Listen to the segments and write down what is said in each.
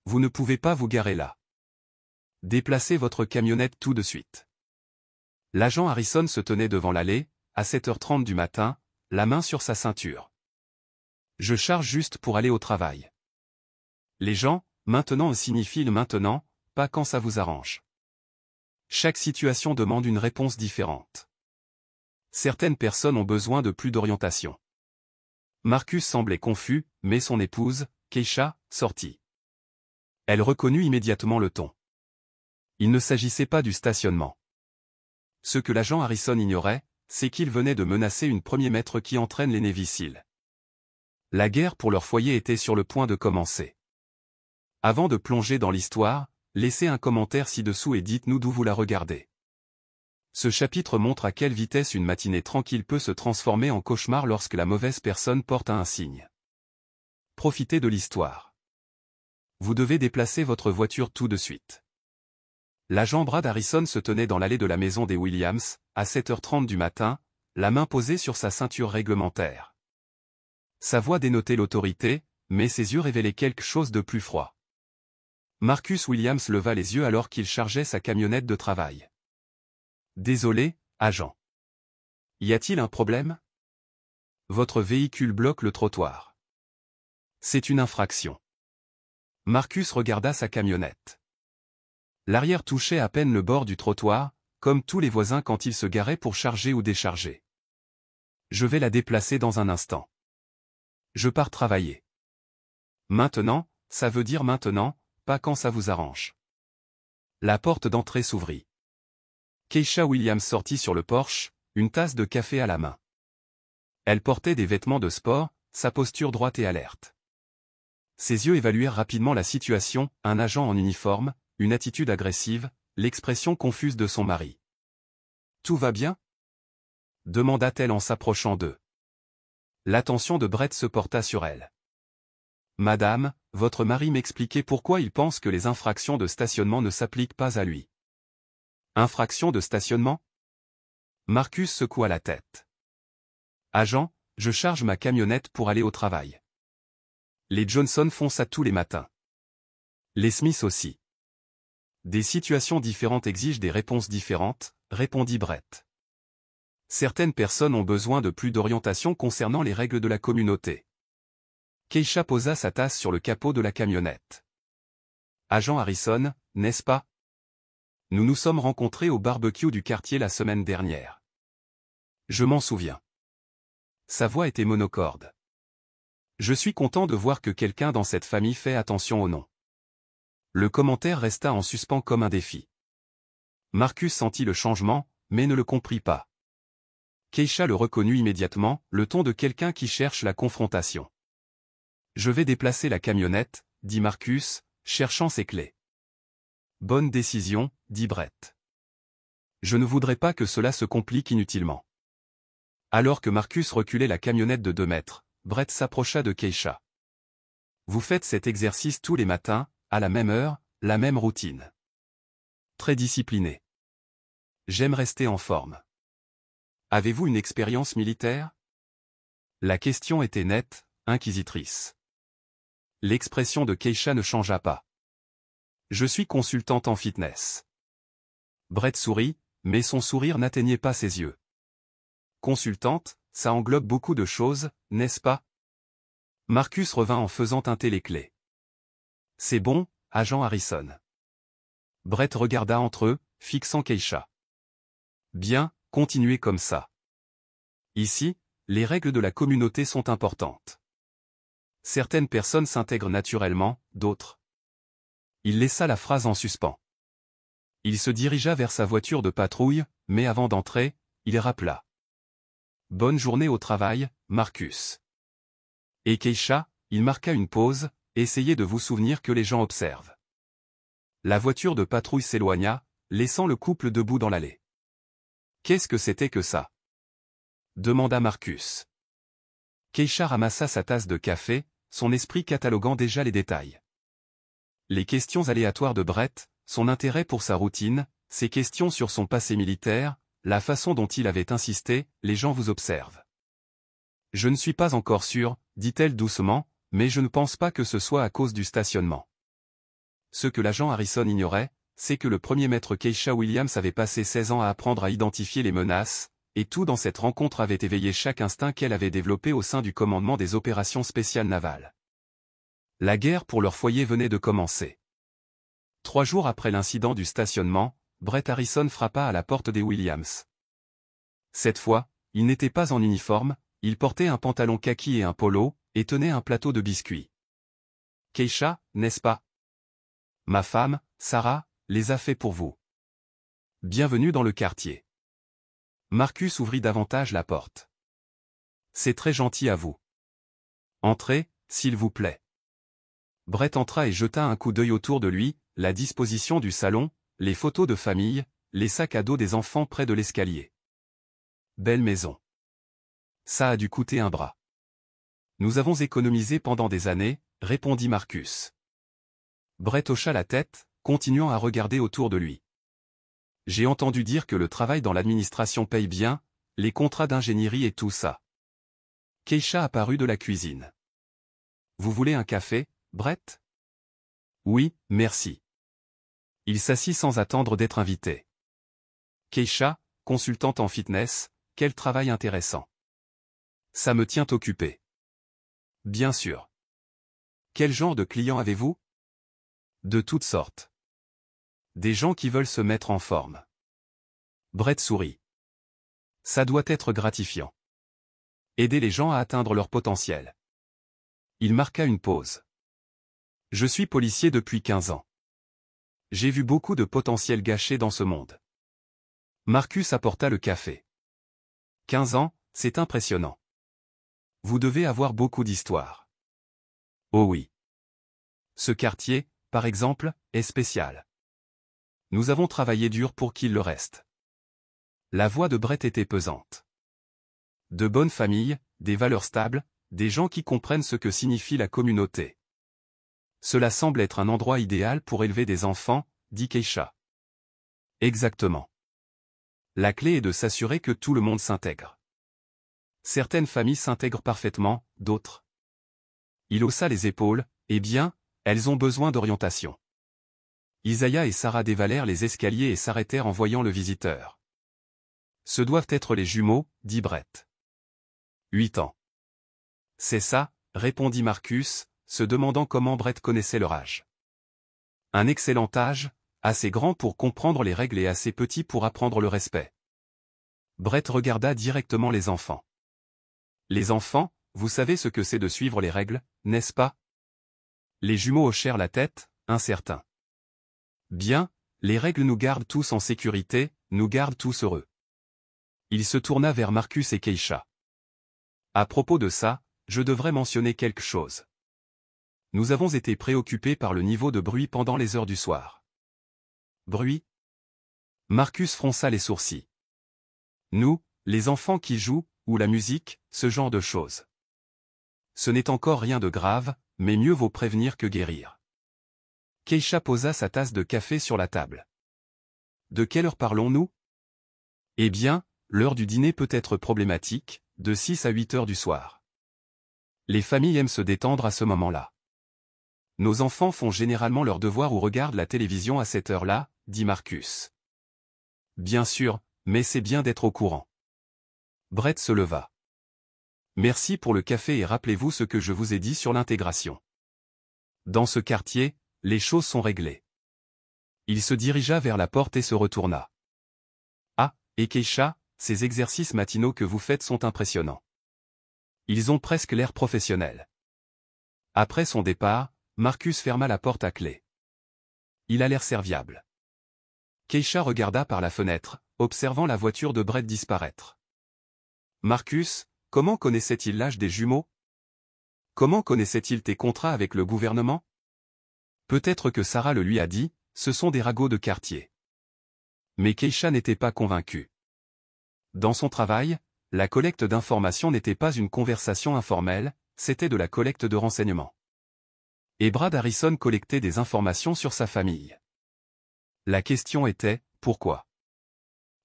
Vous ne pouvez pas vous garer là. Déplacez votre camionnette tout de suite. L'agent Harrison se tenait devant l'allée, à 7h30 du matin, la main sur sa ceinture. Je charge juste pour aller au travail. Les gens, maintenant signifient le maintenant, pas quand ça vous arrange. Chaque situation demande une réponse différente. Certaines personnes ont besoin de plus d'orientation. Marcus semblait confus, mais son épouse, Keisha, sortit. Elle reconnut immédiatement le ton. Il ne s'agissait pas du stationnement. Ce que l'agent Harrison ignorait, c'est qu'il venait de menacer une premier maître qui entraîne les Navy-SEAL. La guerre pour leur foyer était sur le point de commencer. Avant de plonger dans l'histoire, laissez un commentaire ci-dessous et dites-nous d'où vous la regardez. Ce chapitre montre à quelle vitesse une matinée tranquille peut se transformer en cauchemar lorsque la mauvaise personne porte un signe. Profitez de l'histoire. Vous devez déplacer votre voiture tout de suite. L'agent Brad Harrison se tenait dans l'allée de la maison des Williams, à 7h30 du matin, la main posée sur sa ceinture réglementaire. Sa voix dénotait l'autorité, mais ses yeux révélaient quelque chose de plus froid. Marcus Williams leva les yeux alors qu'il chargeait sa camionnette de travail. « Désolé, agent. Y a-t-il un problème? Votre véhicule bloque le trottoir. C'est une infraction. » Marcus regarda sa camionnette. L'arrière touchait à peine le bord du trottoir, comme tous les voisins quand ils se garaient pour charger ou décharger. « Je vais la déplacer dans un instant. Je pars travailler. » Maintenant, ça veut dire maintenant, pas quand ça vous arrange. La porte d'entrée s'ouvrit. Keisha Williams sortit sur le porche, une tasse de café à la main. Elle portait des vêtements de sport, sa posture droite et alerte. Ses yeux évaluèrent rapidement la situation, un agent en uniforme, une attitude agressive, l'expression confuse de son mari. « Tout va bien ?» demanda-t-elle en s'approchant d'eux. L'attention de Brett se porta sur elle. « Madame, votre mari m'expliquait pourquoi il pense que les infractions de stationnement ne s'appliquent pas à lui. » Infraction de stationnement? Marcus secoua la tête. « Agent, je charge ma camionnette pour aller au travail. Les Johnson font ça tous les matins. Les Smith aussi. Des situations différentes exigent des réponses différentes, répondit Brett. Certaines personnes ont besoin de plus d'orientation concernant les règles de la communauté. » Keisha posa sa tasse sur le capot de la camionnette. « Agent Harrison, n'est-ce pas? Nous nous sommes rencontrés au barbecue du quartier la semaine dernière. Je m'en souviens. » Sa voix était monocorde. « Je suis content de voir que quelqu'un dans cette famille fait attention au nom. » Le commentaire resta en suspens comme un défi. Marcus sentit le changement, mais ne le comprit pas. Keisha le reconnut immédiatement, le ton de quelqu'un qui cherche la confrontation. « Je vais déplacer la camionnette, » dit Marcus, cherchant ses clés. « Bonne décision, » dit Brett. « Je ne voudrais pas que cela se complique inutilement. » Alors que Marcus reculait la camionnette de 2 mètres, Brett s'approcha de Keisha. « Vous faites cet exercice tous les matins, à la même heure, la même routine. Très discipliné. J'aime rester en forme. Avez-vous une expérience militaire? » La question était nette, inquisitrice. L'expression de Keisha ne changea pas. « Je suis consultante en fitness. » Brett sourit, mais son sourire n'atteignait pas ses yeux. « Consultante, ça englobe beaucoup de choses, n'est-ce pas? » Marcus revint en faisant tinter les clés. « C'est bon, agent Harrison. » Brett regarda entre eux, fixant Keisha. « Bien, continuez comme ça. Ici, les règles de la communauté sont importantes. Certaines personnes s'intègrent naturellement, d'autres. » Il laissa la phrase en suspens. Il se dirigea vers sa voiture de patrouille, mais avant d'entrer, il rappela. « Bonne journée au travail, Marcus. » Et Keisha, il marqua une pause, essayez de vous souvenir que les gens observent. La voiture de patrouille s'éloigna, laissant le couple debout dans l'allée. « Qu'est-ce que c'était que ça? » demanda Marcus. Keisha ramassa sa tasse de café, son esprit cataloguant déjà les détails. Les questions aléatoires de Brett, son intérêt pour sa routine, ses questions sur son passé militaire, la façon dont il avait insisté, les gens vous observent. « Je ne suis pas encore sûre, dit-elle doucement, mais je ne pense pas que ce soit à cause du stationnement. Ce que l'agent Harrison ignorait, c'est que le premier maître Keisha Williams avait passé 16 ans à apprendre à identifier les menaces, et tout dans cette rencontre avait éveillé chaque instinct qu'elle avait développé au sein du commandement des opérations spéciales navales. La guerre pour leur foyer venait de commencer. 3 jours après l'incident du stationnement, Brett Harrison frappa à la porte des Williams. Cette fois, il n'était pas en uniforme, il portait un pantalon kaki et un polo, et tenait un plateau de biscuits. « Keisha, n'est-ce pas? Ma femme, Sarah, les a fait pour vous. Bienvenue dans le quartier. » Marcus ouvrit davantage la porte. « C'est très gentil à vous. Entrez, s'il vous plaît. » Brett entra et jeta un coup d'œil autour de lui, la disposition du salon, les photos de famille, les sacs à dos des enfants près de l'escalier. Belle maison. Ça a dû coûter un bras. Nous avons économisé pendant des années, répondit Marcus. Brett hocha la tête, continuant à regarder autour de lui. J'ai entendu dire que le travail dans l'administration paye bien, les contrats d'ingénierie et tout ça. Keisha apparut de la cuisine. Vous voulez un café, Brett? Oui, merci. Il s'assit sans attendre d'être invité. Keisha, consultante en fitness, quel travail intéressant. Ça me tient occupé. Bien sûr. Quel genre de clients avez-vous? De toutes sortes. Des gens qui veulent se mettre en forme. Brett sourit. Ça doit être gratifiant. Aider les gens à atteindre leur potentiel. Il marqua une pause. Je suis policier depuis 15 ans. J'ai vu beaucoup de potentiel gâché dans ce monde. Marcus apporta le café. 15 ans, c'est impressionnant. Vous devez avoir beaucoup d'histoires. Oh oui. Ce quartier, par exemple, est spécial. Nous avons travaillé dur pour qu'il le reste. La voix de Brett était pesante. De bonnes familles, des valeurs stables, des gens qui comprennent ce que signifie la communauté. Cela semble être un endroit idéal pour élever des enfants, dit Keisha. Exactement. La clé est de s'assurer que tout le monde s'intègre. Certaines familles s'intègrent parfaitement, d'autres. Il haussa les épaules, eh bien, elles ont besoin d'orientation. Isaiah et Sarah dévalèrent les escaliers et s'arrêtèrent en voyant le visiteur. Ce doivent être les jumeaux, dit Brett. 8 ans. C'est ça, répondit Marcus, se demandant comment Brett connaissait leur âge. Un excellent âge, assez grand pour comprendre les règles et assez petit pour apprendre le respect. Brett regarda directement les enfants. Les enfants, vous savez ce que c'est de suivre les règles, n'est-ce pas? Les jumeaux hochèrent la tête, incertains. Bien, les règles nous gardent tous en sécurité, nous gardent tous heureux. Il se tourna vers Marcus et Keisha. À propos de ça, je devrais mentionner quelque chose. Nous avons été préoccupés par le niveau de bruit pendant les heures du soir. Bruit? Marcus fronça les sourcils. Nous, les enfants qui jouent, ou la musique, ce genre de choses. Ce n'est encore rien de grave, mais mieux vaut prévenir que guérir. Keisha posa sa tasse de café sur la table. De quelle heure parlons-nous? Eh bien, l'heure du dîner peut être problématique, de 6 à 8 heures du soir. Les familles aiment se détendre à ce moment-là. Nos enfants font généralement leurs devoirs ou regardent la télévision à cette heure-là, dit Marcus. Bien sûr, mais c'est bien d'être au courant. Brett se leva. Merci pour le café et rappelez-vous ce que je vous ai dit sur l'intégration. Dans ce quartier, les choses sont réglées. Il se dirigea vers la porte et se retourna. Ah, et Keisha, ces exercices matinaux que vous faites sont impressionnants. Ils ont presque l'air professionnels. Après son départ, Marcus ferma la porte à clé. Il a l'air serviable. Keisha regarda par la fenêtre, observant la voiture de Brett disparaître. Marcus, comment connaissait-il l'âge des jumeaux? Comment connaissait-il tes contrats avec le gouvernement? Peut-être que Sarah le lui a dit, ce sont des ragots de quartier. Mais Keisha n'était pas convaincue. Dans son travail, la collecte d'informations n'était pas une conversation informelle, c'était de la collecte de renseignements. Et Brad Harrison collectait des informations sur sa famille. La question était, pourquoi?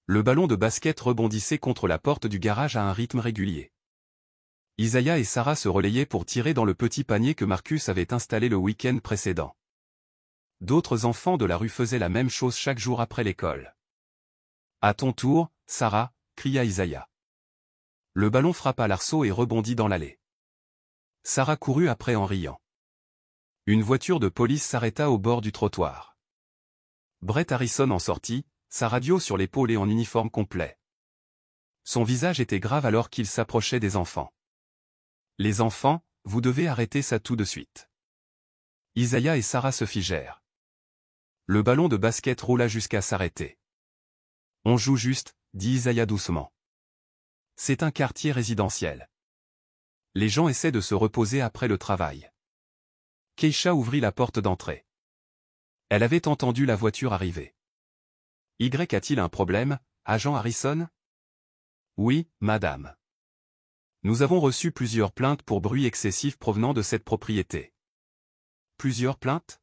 Le ballon de basket rebondissait contre la porte du garage à un rythme régulier. Isaiah et Sarah se relayaient pour tirer dans le petit panier que Marcus avait installé le week-end précédent. D'autres enfants de la rue faisaient la même chose chaque jour après l'école. À ton tour, Sarah, cria Isaiah. Le ballon frappa l'arceau et rebondit dans l'allée. Sarah courut après en riant. Une voiture de police s'arrêta au bord du trottoir. Brett Harrison en sortit, sa radio sur l'épaule et en uniforme complet. Son visage était grave alors qu'il s'approchait des enfants. « Les enfants, vous devez arrêter ça tout de suite. » Isaiah et Sarah se figèrent. Le ballon de basket roula jusqu'à s'arrêter. « On joue juste, » dit Isaiah doucement. « C'est un quartier résidentiel. Les gens essaient de se reposer après le travail. » Keisha ouvrit la porte d'entrée. Elle avait entendu la voiture arriver. « Y a-t-il un problème, agent Harrison ?»« Oui, madame. Nous avons reçu plusieurs plaintes pour bruit excessif provenant de cette propriété. »« Plusieurs plaintes ?»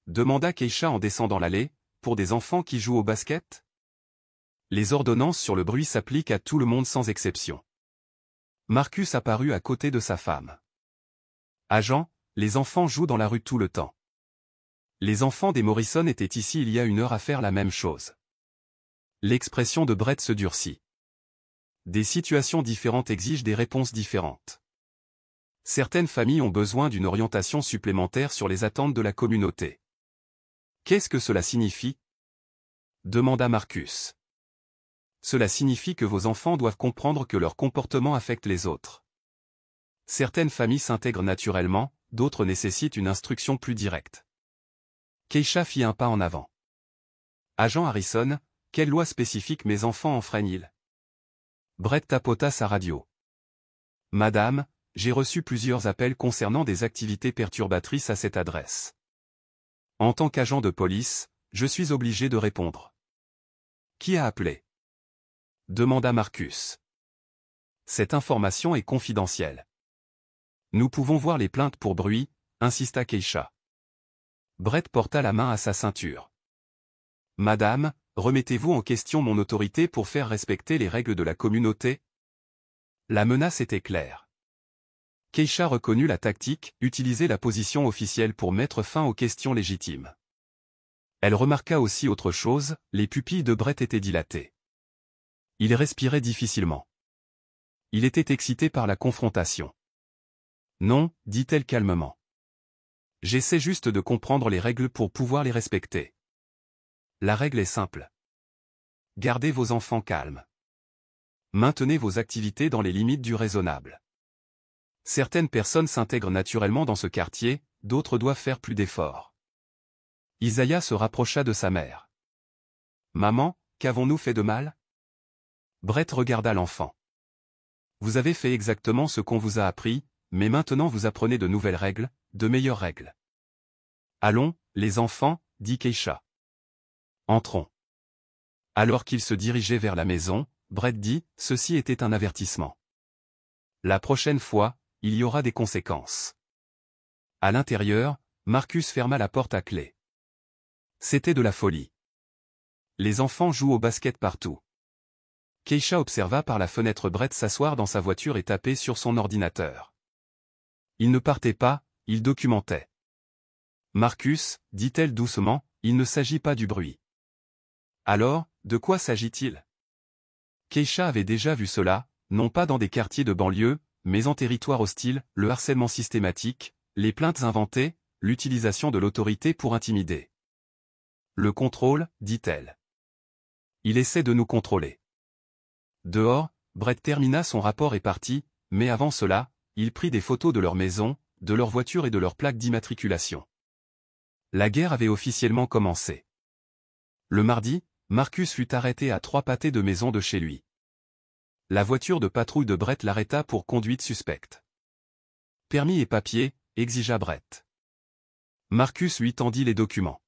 demanda Keisha en descendant l'allée, pour des enfants qui jouent au basket. Les ordonnances sur le bruit s'appliquent à tout le monde sans exception. Marcus apparut à côté de sa femme. « Agent, les enfants jouent dans la rue tout le temps. Les enfants des Morrison étaient ici il y a 1 heure à faire la même chose. » L'expression de Brett se durcit. Des situations différentes exigent des réponses différentes. Certaines familles ont besoin d'une orientation supplémentaire sur les attentes de la communauté. « Qu'est-ce que cela signifie ?» demanda Marcus. « Cela signifie que vos enfants doivent comprendre que leur comportement affecte les autres. Certaines familles s'intègrent naturellement, d'autres nécessitent une instruction plus directe. » Keisha fit un pas en avant. « Agent Harrison, quelle loi spécifique mes enfants enfreignent-ils » Brett tapota sa radio. « Madame, j'ai reçu plusieurs appels concernant des activités perturbatrices à cette adresse. En tant qu'agent de police, je suis obligé de répondre. »« Qui a appelé ?» demanda Marcus. « Cette information est confidentielle. »« Nous pouvons voir les plaintes pour bruit, » insista Keisha. Brett porta la main à sa ceinture. « Madame, remettez-vous en question mon autorité pour faire respecter les règles de la communauté ?» La menace était claire. Keisha reconnut la tactique, utiliser la position officielle pour mettre fin aux questions légitimes. Elle remarqua aussi autre chose, les pupilles de Brett étaient dilatées. Il respirait difficilement. Il était excité par la confrontation. « Non, » dit-elle calmement. « J'essaie juste de comprendre les règles pour pouvoir les respecter. La règle est simple. Gardez vos enfants calmes. Maintenez vos activités dans les limites du raisonnable. Certaines personnes s'intègrent naturellement dans ce quartier, d'autres doivent faire plus d'efforts. » Isaiah se rapprocha de sa mère. « Maman, qu'avons-nous fait de mal ?» Brett regarda l'enfant. « Vous avez fait exactement ce qu'on vous a appris, mais maintenant vous apprenez de nouvelles règles, de meilleures règles. »« Allons, les enfants, » dit Keisha. « Entrons. » Alors qu'ils se dirigeaient vers la maison, Brett dit, « Ceci était un avertissement. La prochaine fois, il y aura des conséquences. » À l'intérieur, Marcus ferma la porte à clé. C'était de la folie. Les enfants jouent au basket partout. Keisha observa par la fenêtre Brett s'asseoir dans sa voiture et taper sur son ordinateur. Il ne partait pas, il documentait. « Marcus, » dit-elle doucement, « il ne s'agit pas du bruit. » Alors, de quoi s'agit-il ? Keisha avait déjà vu cela, non pas dans des quartiers de banlieue, mais en territoire hostile, le harcèlement systématique, les plaintes inventées, l'utilisation de l'autorité pour intimider. « Le contrôle, » dit-elle. « Il essaie de nous contrôler. » Dehors, Brett termina son rapport et partit, mais avant cela, il prit des photos de leur maison, de leur voiture et de leur plaque d'immatriculation. La guerre avait officiellement commencé. Le mardi, Marcus fut arrêté à 3 pâtés de maison de chez lui. La voiture de patrouille de Brett l'arrêta pour conduite suspecte. « Permis et papiers » exigea Brett. Marcus lui tendit les documents.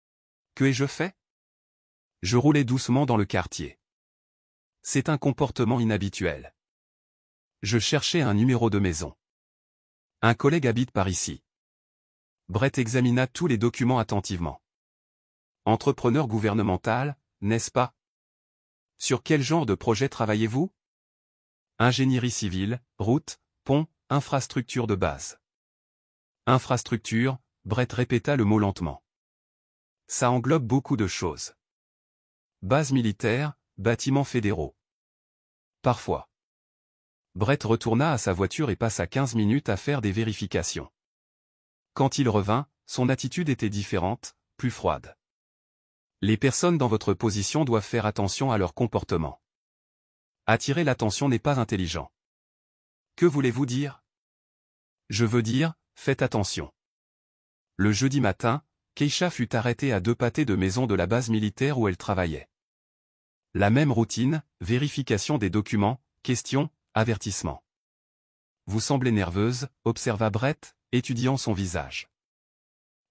« Que ai-je fait ?» Je roulais doucement dans le quartier. C'est un comportement inhabituel. Je cherchais un numéro de maison. Un collègue habite par ici. Brett examina tous les documents attentivement. Entrepreneur gouvernemental, n'est-ce pas? Sur quel genre de projet travaillez-vous? Ingénierie civile, route, pont, infrastructure de base. Infrastructure, Brett répéta le mot lentement. Ça englobe beaucoup de choses. Base militaire, bâtiments fédéraux. Parfois. Brett retourna à sa voiture et passa 15 minutes à faire des vérifications. Quand il revint, son attitude était différente, plus froide. Les personnes dans votre position doivent faire attention à leur comportement. Attirer l'attention n'est pas intelligent. Que voulez-vous dire? Je veux dire, faites attention. Le jeudi matin, Keisha fut arrêtée à 2 pâtés de maison de la base militaire où elle travaillait. La même routine, vérification des documents, questions, avertissements. Vous semblez nerveuse, observa Brett, étudiant son visage.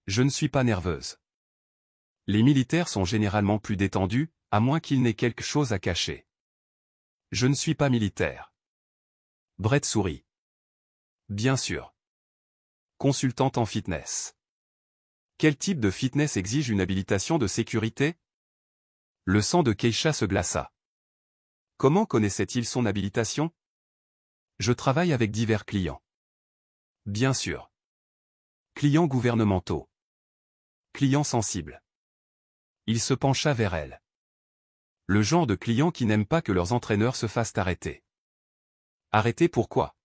Je ne suis pas nerveuse. Les militaires sont généralement plus détendus, à moins qu'ils n'aient quelque chose à cacher. Je ne suis pas militaire. Brett sourit. Bien sûr. Consultante en fitness. Quel type de fitness exige une habilitation de sécurité? Le sang de Keisha se glaça. Comment connaissait-il son habilitation? Je travaille avec divers clients. Bien sûr. Clients gouvernementaux. Clients sensibles. Il se pencha vers elle. Le genre de clients qui n'aiment pas que leurs entraîneurs se fassent arrêter. Arrêter pourquoi?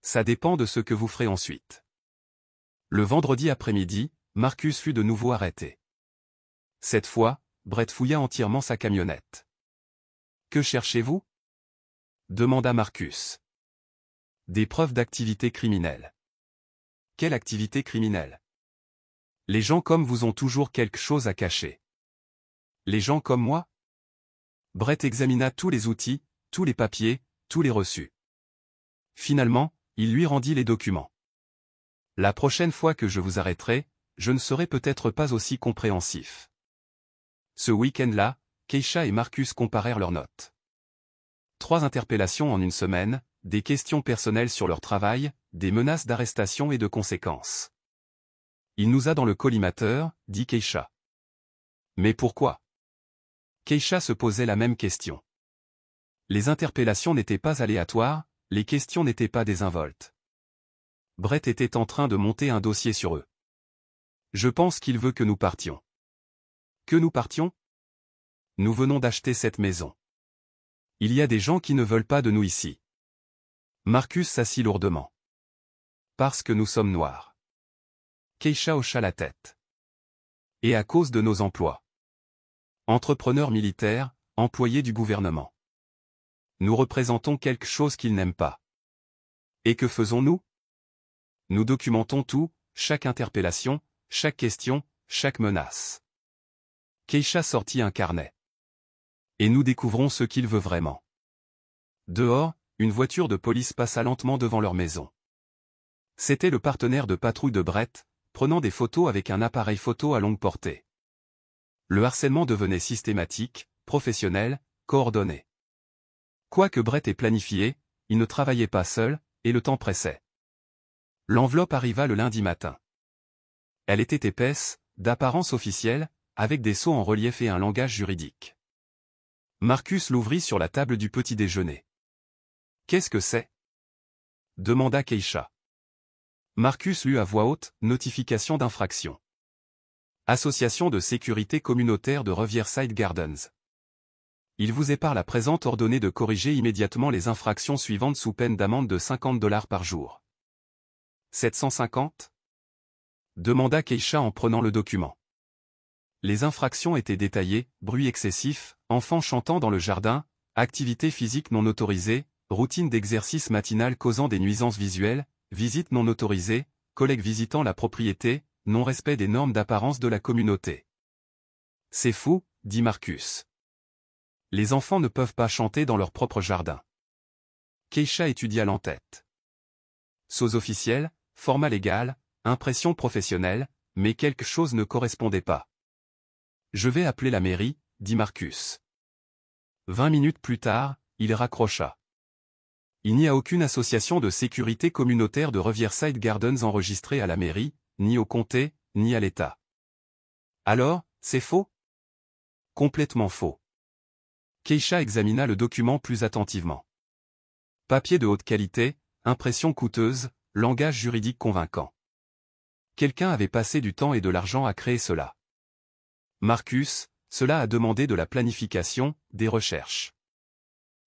Ça dépend de ce que vous ferez ensuite. Le vendredi après-midi, Marcus fut de nouveau arrêté. Cette fois, Brett fouilla entièrement sa camionnette. Que cherchez-vous? Demanda Marcus. Des preuves d'activité criminelle. Quelle activité criminelle? Les gens comme vous ont toujours quelque chose à cacher. Les gens comme moi? Brett examina tous les outils, tous les papiers, tous les reçus. Finalement, il lui rendit les documents. La prochaine fois que je vous arrêterai, je ne serai peut-être pas aussi compréhensif. Ce week-end-là, Keisha et Marcus comparèrent leurs notes. 3 interpellations en une semaine, des questions personnelles sur leur travail, des menaces d'arrestation et de conséquences. Il nous a dans le collimateur, dit Keisha. Mais pourquoi? Keisha se posait la même question. Les interpellations n'étaient pas aléatoires, les questions n'étaient pas désinvoltes. Brett était en train de monter un dossier sur eux. Je pense qu'il veut que nous partions. Que nous partions? Nous venons d'acheter cette maison. Il y a des gens qui ne veulent pas de nous ici. Marcus s'assit lourdement. Parce que nous sommes noirs. Keisha hocha la tête. Et à cause de nos emplois. Entrepreneurs militaires, employés du gouvernement. Nous représentons quelque chose qu'ils n'aiment pas. Et que faisons-nous? Nous documentons tout, chaque interpellation, chaque question, chaque menace. Keisha sortit un carnet. Et nous découvrons ce qu'il veut vraiment. Dehors, une voiture de police passa lentement devant leur maison. C'était le partenaire de patrouille de Brett, prenant des photos avec un appareil photo à longue portée. Le harcèlement devenait systématique, professionnel, coordonné. Quoique Brett ait planifié, il ne travaillait pas seul, et le temps pressait. L'enveloppe arriva le lundi matin. Elle était épaisse, d'apparence officielle, avec des sceaux en relief et un langage juridique. Marcus l'ouvrit sur la table du petit déjeuner. « Qu'est-ce que c'est » demanda Keisha. Marcus lut à voix haute, notification d'infraction. Association de sécurité communautaire de Riverside Gardens. Il vous est par la présente ordonné de corriger immédiatement les infractions suivantes sous peine d'amende de $50 par jour. 750 demanda Keisha en prenant le document. Les infractions étaient détaillées, bruit excessif, enfants chantant dans le jardin, activité physique non autorisée, routine d'exercice matinal causant des nuisances visuelles, visite non autorisée, collègues visitant la propriété, non-respect des normes d'apparence de la communauté. C'est fou, dit Marcus. Les enfants ne peuvent pas chanter dans leur propre jardin. Keisha étudia l'entête. Sous-officiel, format légal, impression professionnelle, mais quelque chose ne correspondait pas. Je vais appeler la mairie, dit Marcus. 20 minutes plus tard, il raccrocha. Il n'y a aucune association de sécurité communautaire de Riverside Gardens enregistrée à la mairie, ni au comté, ni à l'État. Alors, c'est faux? Complètement faux. Keisha examina le document plus attentivement. Papier de haute qualité, impression coûteuse, langage juridique convaincant. Quelqu'un avait passé du temps et de l'argent à créer cela. Marcus, cela a demandé de la planification, des recherches.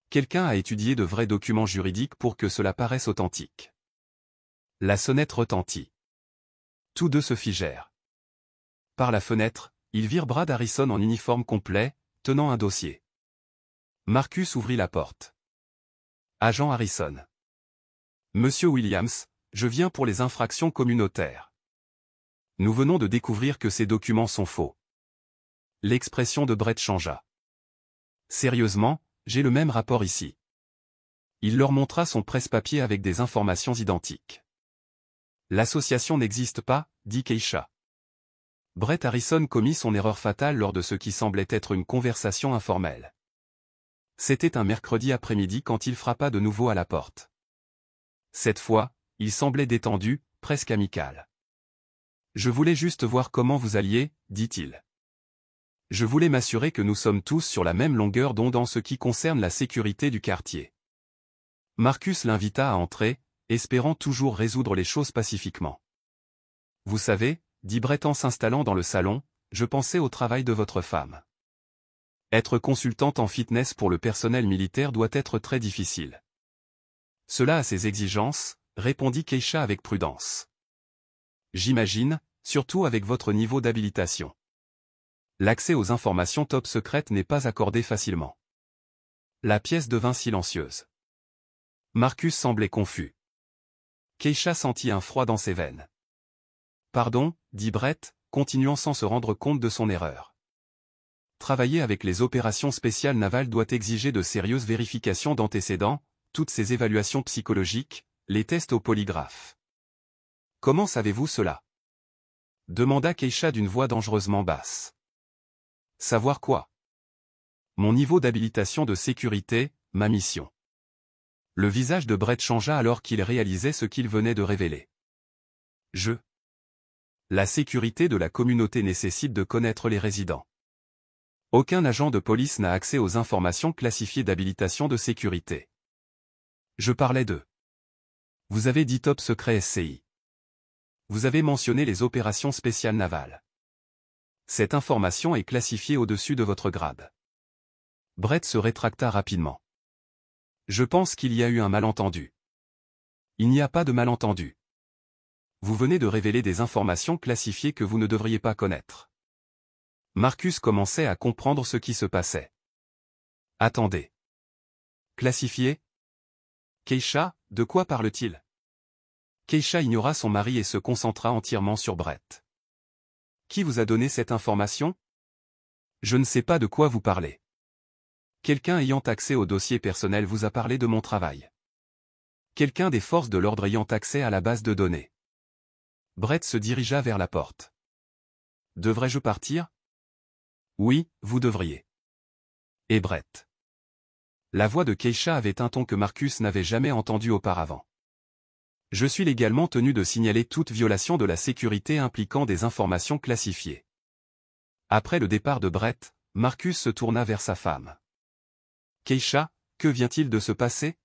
Quelqu'un a étudié de vrais documents juridiques pour que cela paraisse authentique. La sonnette retentit. Tous deux se figèrent. Par la fenêtre, ils virent Brad Harrison en uniforme complet, tenant un dossier. Marcus ouvrit la porte. Agent Harrison. Monsieur Williams, je viens pour les infractions communautaires. Nous venons de découvrir que ces documents sont faux. L'expression de Brett changea. Sérieusement, j'ai le même rapport ici. Il leur montra son presse-papier avec des informations identiques. L'association n'existe pas, dit Keisha. Brett Harrison commit son erreur fatale lors de ce qui semblait être une conversation informelle. C'était un mercredi après-midi quand il frappa de nouveau à la porte. Cette fois, il semblait détendu, presque amical. « Je voulais juste voir comment vous alliez, dit-il. Je voulais m'assurer que nous sommes tous sur la même longueur d'onde en ce qui concerne la sécurité du quartier. » Marcus l'invita à entrer, espérant toujours résoudre les choses pacifiquement. « Vous savez, dit Brett en s'installant dans le salon, je pensais au travail de votre femme. Être consultante en fitness pour le personnel militaire doit être très difficile. Cela a ses exigences, répondit Keisha avec prudence. J'imagine, surtout avec votre niveau d'habilitation. L'accès aux informations top secrètes n'est pas accordé facilement. La pièce devint silencieuse. Marcus semblait confus. Keisha sentit un froid dans ses veines. Pardon, dit Brett, continuant sans se rendre compte de son erreur. Travailler avec les opérations spéciales navales doit exiger de sérieuses vérifications d'antécédents, toutes ces évaluations psychologiques, les tests au polygraphe. Comment savez-vous cela? Demanda Keisha d'une voix dangereusement basse. Savoir quoi? Mon niveau d'habilitation de sécurité, ma mission. Le visage de Brett changea alors qu'il réalisait ce qu'il venait de révéler. La sécurité de la communauté nécessite de connaître les résidents. Aucun agent de police n'a accès aux informations classifiées d'habilitation de sécurité. Je parlais d'eux. Vous avez dit top secret SCI. Vous avez mentionné les opérations spéciales navales. Cette information est classifiée au-dessus de votre grade. Brett se rétracta rapidement. Je pense qu'il y a eu un malentendu. Il n'y a pas de malentendu. Vous venez de révéler des informations classifiées que vous ne devriez pas connaître. Marcus commençait à comprendre ce qui se passait. Attendez. Classifié? Keisha, de quoi parle-t-il? Keisha ignora son mari et se concentra entièrement sur Brett. Qui vous a donné cette information? Je ne sais pas de quoi vous parlez. Quelqu'un ayant accès au dossier personnel vous a parlé de mon travail. Quelqu'un des forces de l'ordre ayant accès à la base de données. Brett se dirigea vers la porte. Devrais-je partir? Oui, vous devriez. Et Brett. La voix de Keisha avait un ton que Marcus n'avait jamais entendu auparavant. Je suis légalement tenu de signaler toute violation de la sécurité impliquant des informations classifiées. Après le départ de Brett, Marcus se tourna vers sa femme. Keisha, que vient-il de se passer?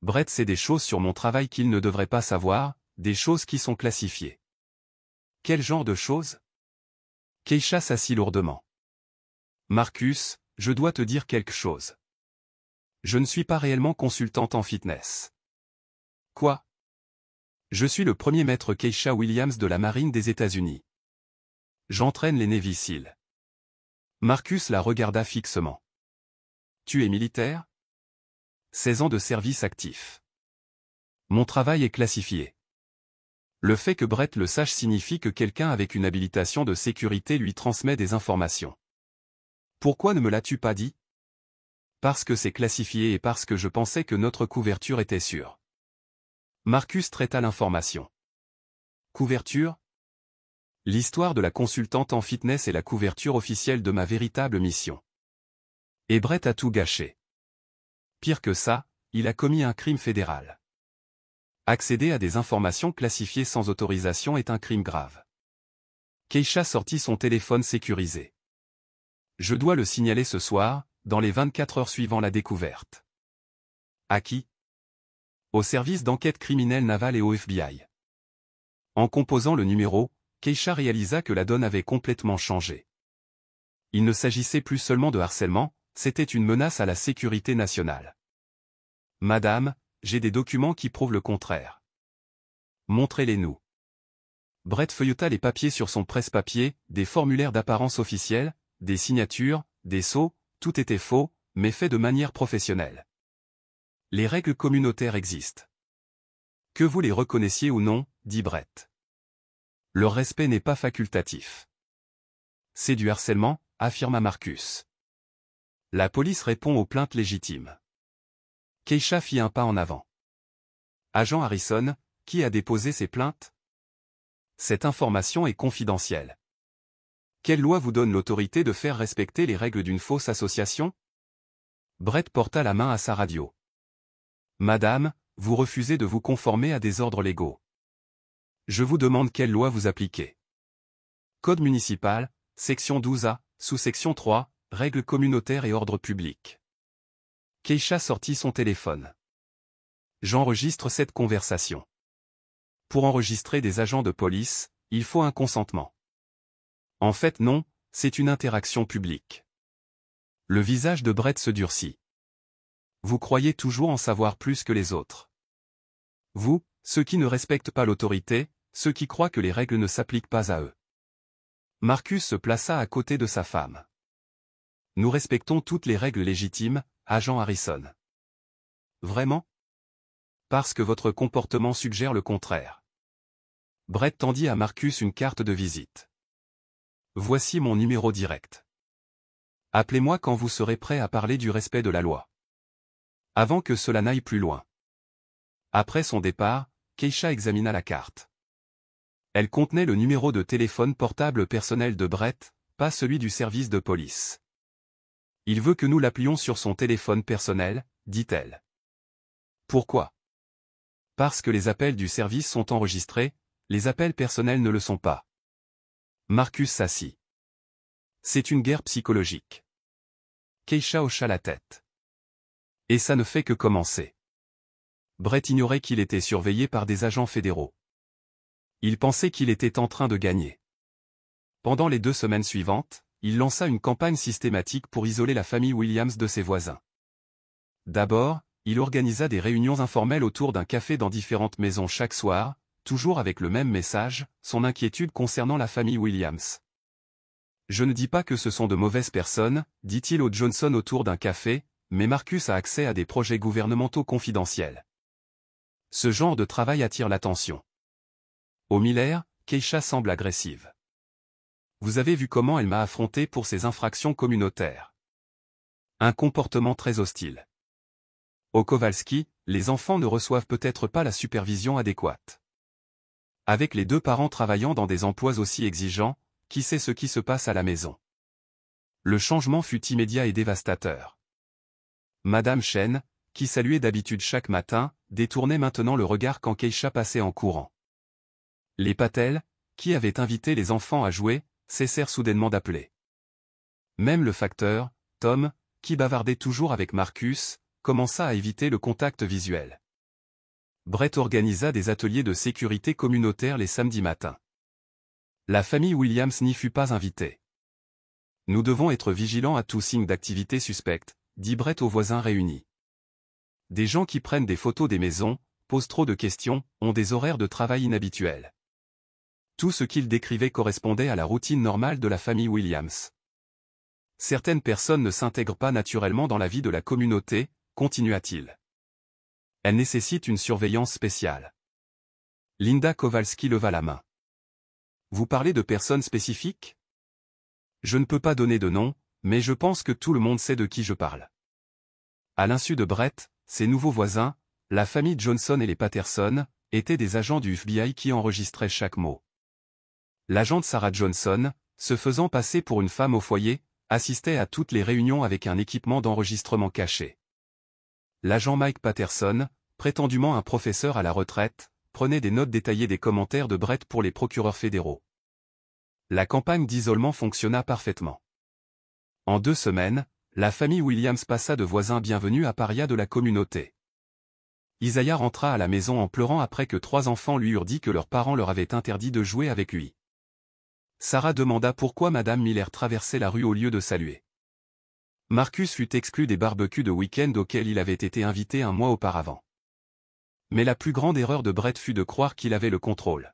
Brett sait des choses sur mon travail qu'il ne devrait pas savoir, des choses qui sont classifiées. Quel genre de choses? Keisha s'assit lourdement. Marcus, je dois te dire quelque chose. Je ne suis pas réellement consultante en fitness. Quoi? Je suis le premier maître Keisha Williams de la marine des États-Unis. J'entraîne les Navy SEAL. Marcus la regarda fixement. Tu es militaire? 16 ans de service actif. Mon travail est classifié. Le fait que Brett le sache signifie que quelqu'un avec une habilitation de sécurité lui transmet des informations. Pourquoi ne me l'as-tu pas dit? Parce que c'est classifié et parce que je pensais que notre couverture était sûre. Marcus traita l'information. Couverture? L'histoire de la consultante en fitness est la couverture officielle de ma véritable mission. Et Brett a tout gâché. Pire que ça, il a commis un crime fédéral. Accéder à des informations classifiées sans autorisation est un crime grave. Keisha sortit son téléphone sécurisé. Je dois le signaler ce soir, dans les 24 heures suivant la découverte. À qui? Au service d'enquête criminelle navale et au FBI. En composant le numéro, Keisha réalisa que la donne avait complètement changé. Il ne s'agissait plus seulement de harcèlement, c'était une menace à la sécurité nationale. Madame, j'ai des documents qui prouvent le contraire. Montrez-les-nous. Brett feuilleta les papiers sur son presse-papier, des formulaires d'apparence officielle, des signatures, des sceaux, tout était faux, mais fait de manière professionnelle. Les règles communautaires existent. Que vous les reconnaissiez ou non, dit Brett. Leur respect n'est pas facultatif. C'est du harcèlement, affirma Marcus. La police répond aux plaintes légitimes. Keisha fit un pas en avant. Agent Harrison, qui a déposé ces plaintes? Cette information est confidentielle. Quelle loi vous donne l'autorité de faire respecter les règles d'une fausse association? Brett porta la main à sa radio. Madame, vous refusez de vous conformer à des ordres légaux. Je vous demande quelle loi vous appliquez. Code municipal, section 12A, sous-section 3, règles communautaires et ordre public. Keisha sortit son téléphone. J'enregistre cette conversation. Pour enregistrer des agents de police, il faut un consentement. En fait non, c'est une interaction publique. Le visage de Brett se durcit. Vous croyez toujours en savoir plus que les autres. Vous, ceux qui ne respectent pas l'autorité, ceux qui croient que les règles ne s'appliquent pas à eux. Marcus se plaça à côté de sa femme. Nous respectons toutes les règles légitimes, agent Harrison. Vraiment? Parce que votre comportement suggère le contraire. Brett tendit à Marcus une carte de visite. Voici mon numéro direct. Appelez-moi quand vous serez prêt à parler du respect de la loi. Avant que cela n'aille plus loin. Après son départ, Keisha examina la carte. Elle contenait le numéro de téléphone portable personnel de Brett, pas celui du service de police. Il veut que nous l'appelions sur son téléphone personnel, dit-elle. Pourquoi? Parce que les appels du service sont enregistrés, les appels personnels ne le sont pas. Marcus s'assit. C'est une guerre psychologique. Keisha hocha la tête. Et ça ne fait que commencer. Brett ignorait qu'il était surveillé par des agents fédéraux. Il pensait qu'il était en train de gagner. Pendant les 2 semaines suivantes, il lança une campagne systématique pour isoler la famille Williams de ses voisins. D'abord, il organisa des réunions informelles autour d'un café dans différentes maisons chaque soir, toujours avec le même message, son inquiétude concernant la famille Williams. Je ne dis pas que ce sont de mauvaises personnes, dit-il au Johnson autour d'un café, mais Marcus a accès à des projets gouvernementaux confidentiels. Ce genre de travail attire l'attention. Au Miller, Keisha semble agressive. Vous avez vu comment elle m'a affronté pour ces infractions communautaires. Un comportement très hostile. Au Kowalski, les enfants ne reçoivent peut-être pas la supervision adéquate. Avec les 2 parents travaillant dans des emplois aussi exigeants, qui sait ce qui se passe à la maison? Le changement fut immédiat et dévastateur. Madame Chen, qui saluait d'habitude chaque matin, détournait maintenant le regard quand Keisha passait en courant. Les Patel, qui avaient invité les enfants à jouer, cessèrent soudainement d'appeler. Même le facteur, Tom, qui bavardait toujours avec Marcus, commença à éviter le contact visuel. Brett organisa des ateliers de sécurité communautaire les samedis matins. La famille Williams n'y fut pas invitée. Nous devons être vigilants à tout signe d'activité suspecte, dit Brett aux voisins réunis. Des gens qui prennent des photos des maisons, posent trop de questions, ont des horaires de travail inhabituels. Tout ce qu'il décrivait correspondait à la routine normale de la famille Williams. Certaines personnes ne s'intègrent pas naturellement dans la vie de la communauté, continua-t-il. Elles nécessitent une surveillance spéciale. Linda Kowalski leva la main. Vous parlez de personnes spécifiques? Je ne peux pas donner de nom, mais je pense que tout le monde sait de qui je parle. À l'insu de Brett, ses nouveaux voisins, la famille Johnson et les Patterson, étaient des agents du FBI qui enregistraient chaque mot. L'agente Sarah Johnson, se faisant passer pour une femme au foyer, assistait à toutes les réunions avec un équipement d'enregistrement caché. L'agent Mike Patterson, prétendument un professeur à la retraite, prenait des notes détaillées des commentaires de Brett pour les procureurs fédéraux. La campagne d'isolement fonctionna parfaitement. En 2 semaines, la famille Williams passa de voisins bienvenus à paria de la communauté. Isaiah rentra à la maison en pleurant après que 3 enfants lui eurent dit que leurs parents leur avaient interdit de jouer avec lui. Sarah demanda pourquoi Madame Miller traversait la rue au lieu de saluer. Marcus fut exclu des barbecues de week-end auxquels il avait été invité un mois auparavant. Mais la plus grande erreur de Brett fut de croire qu'il avait le contrôle.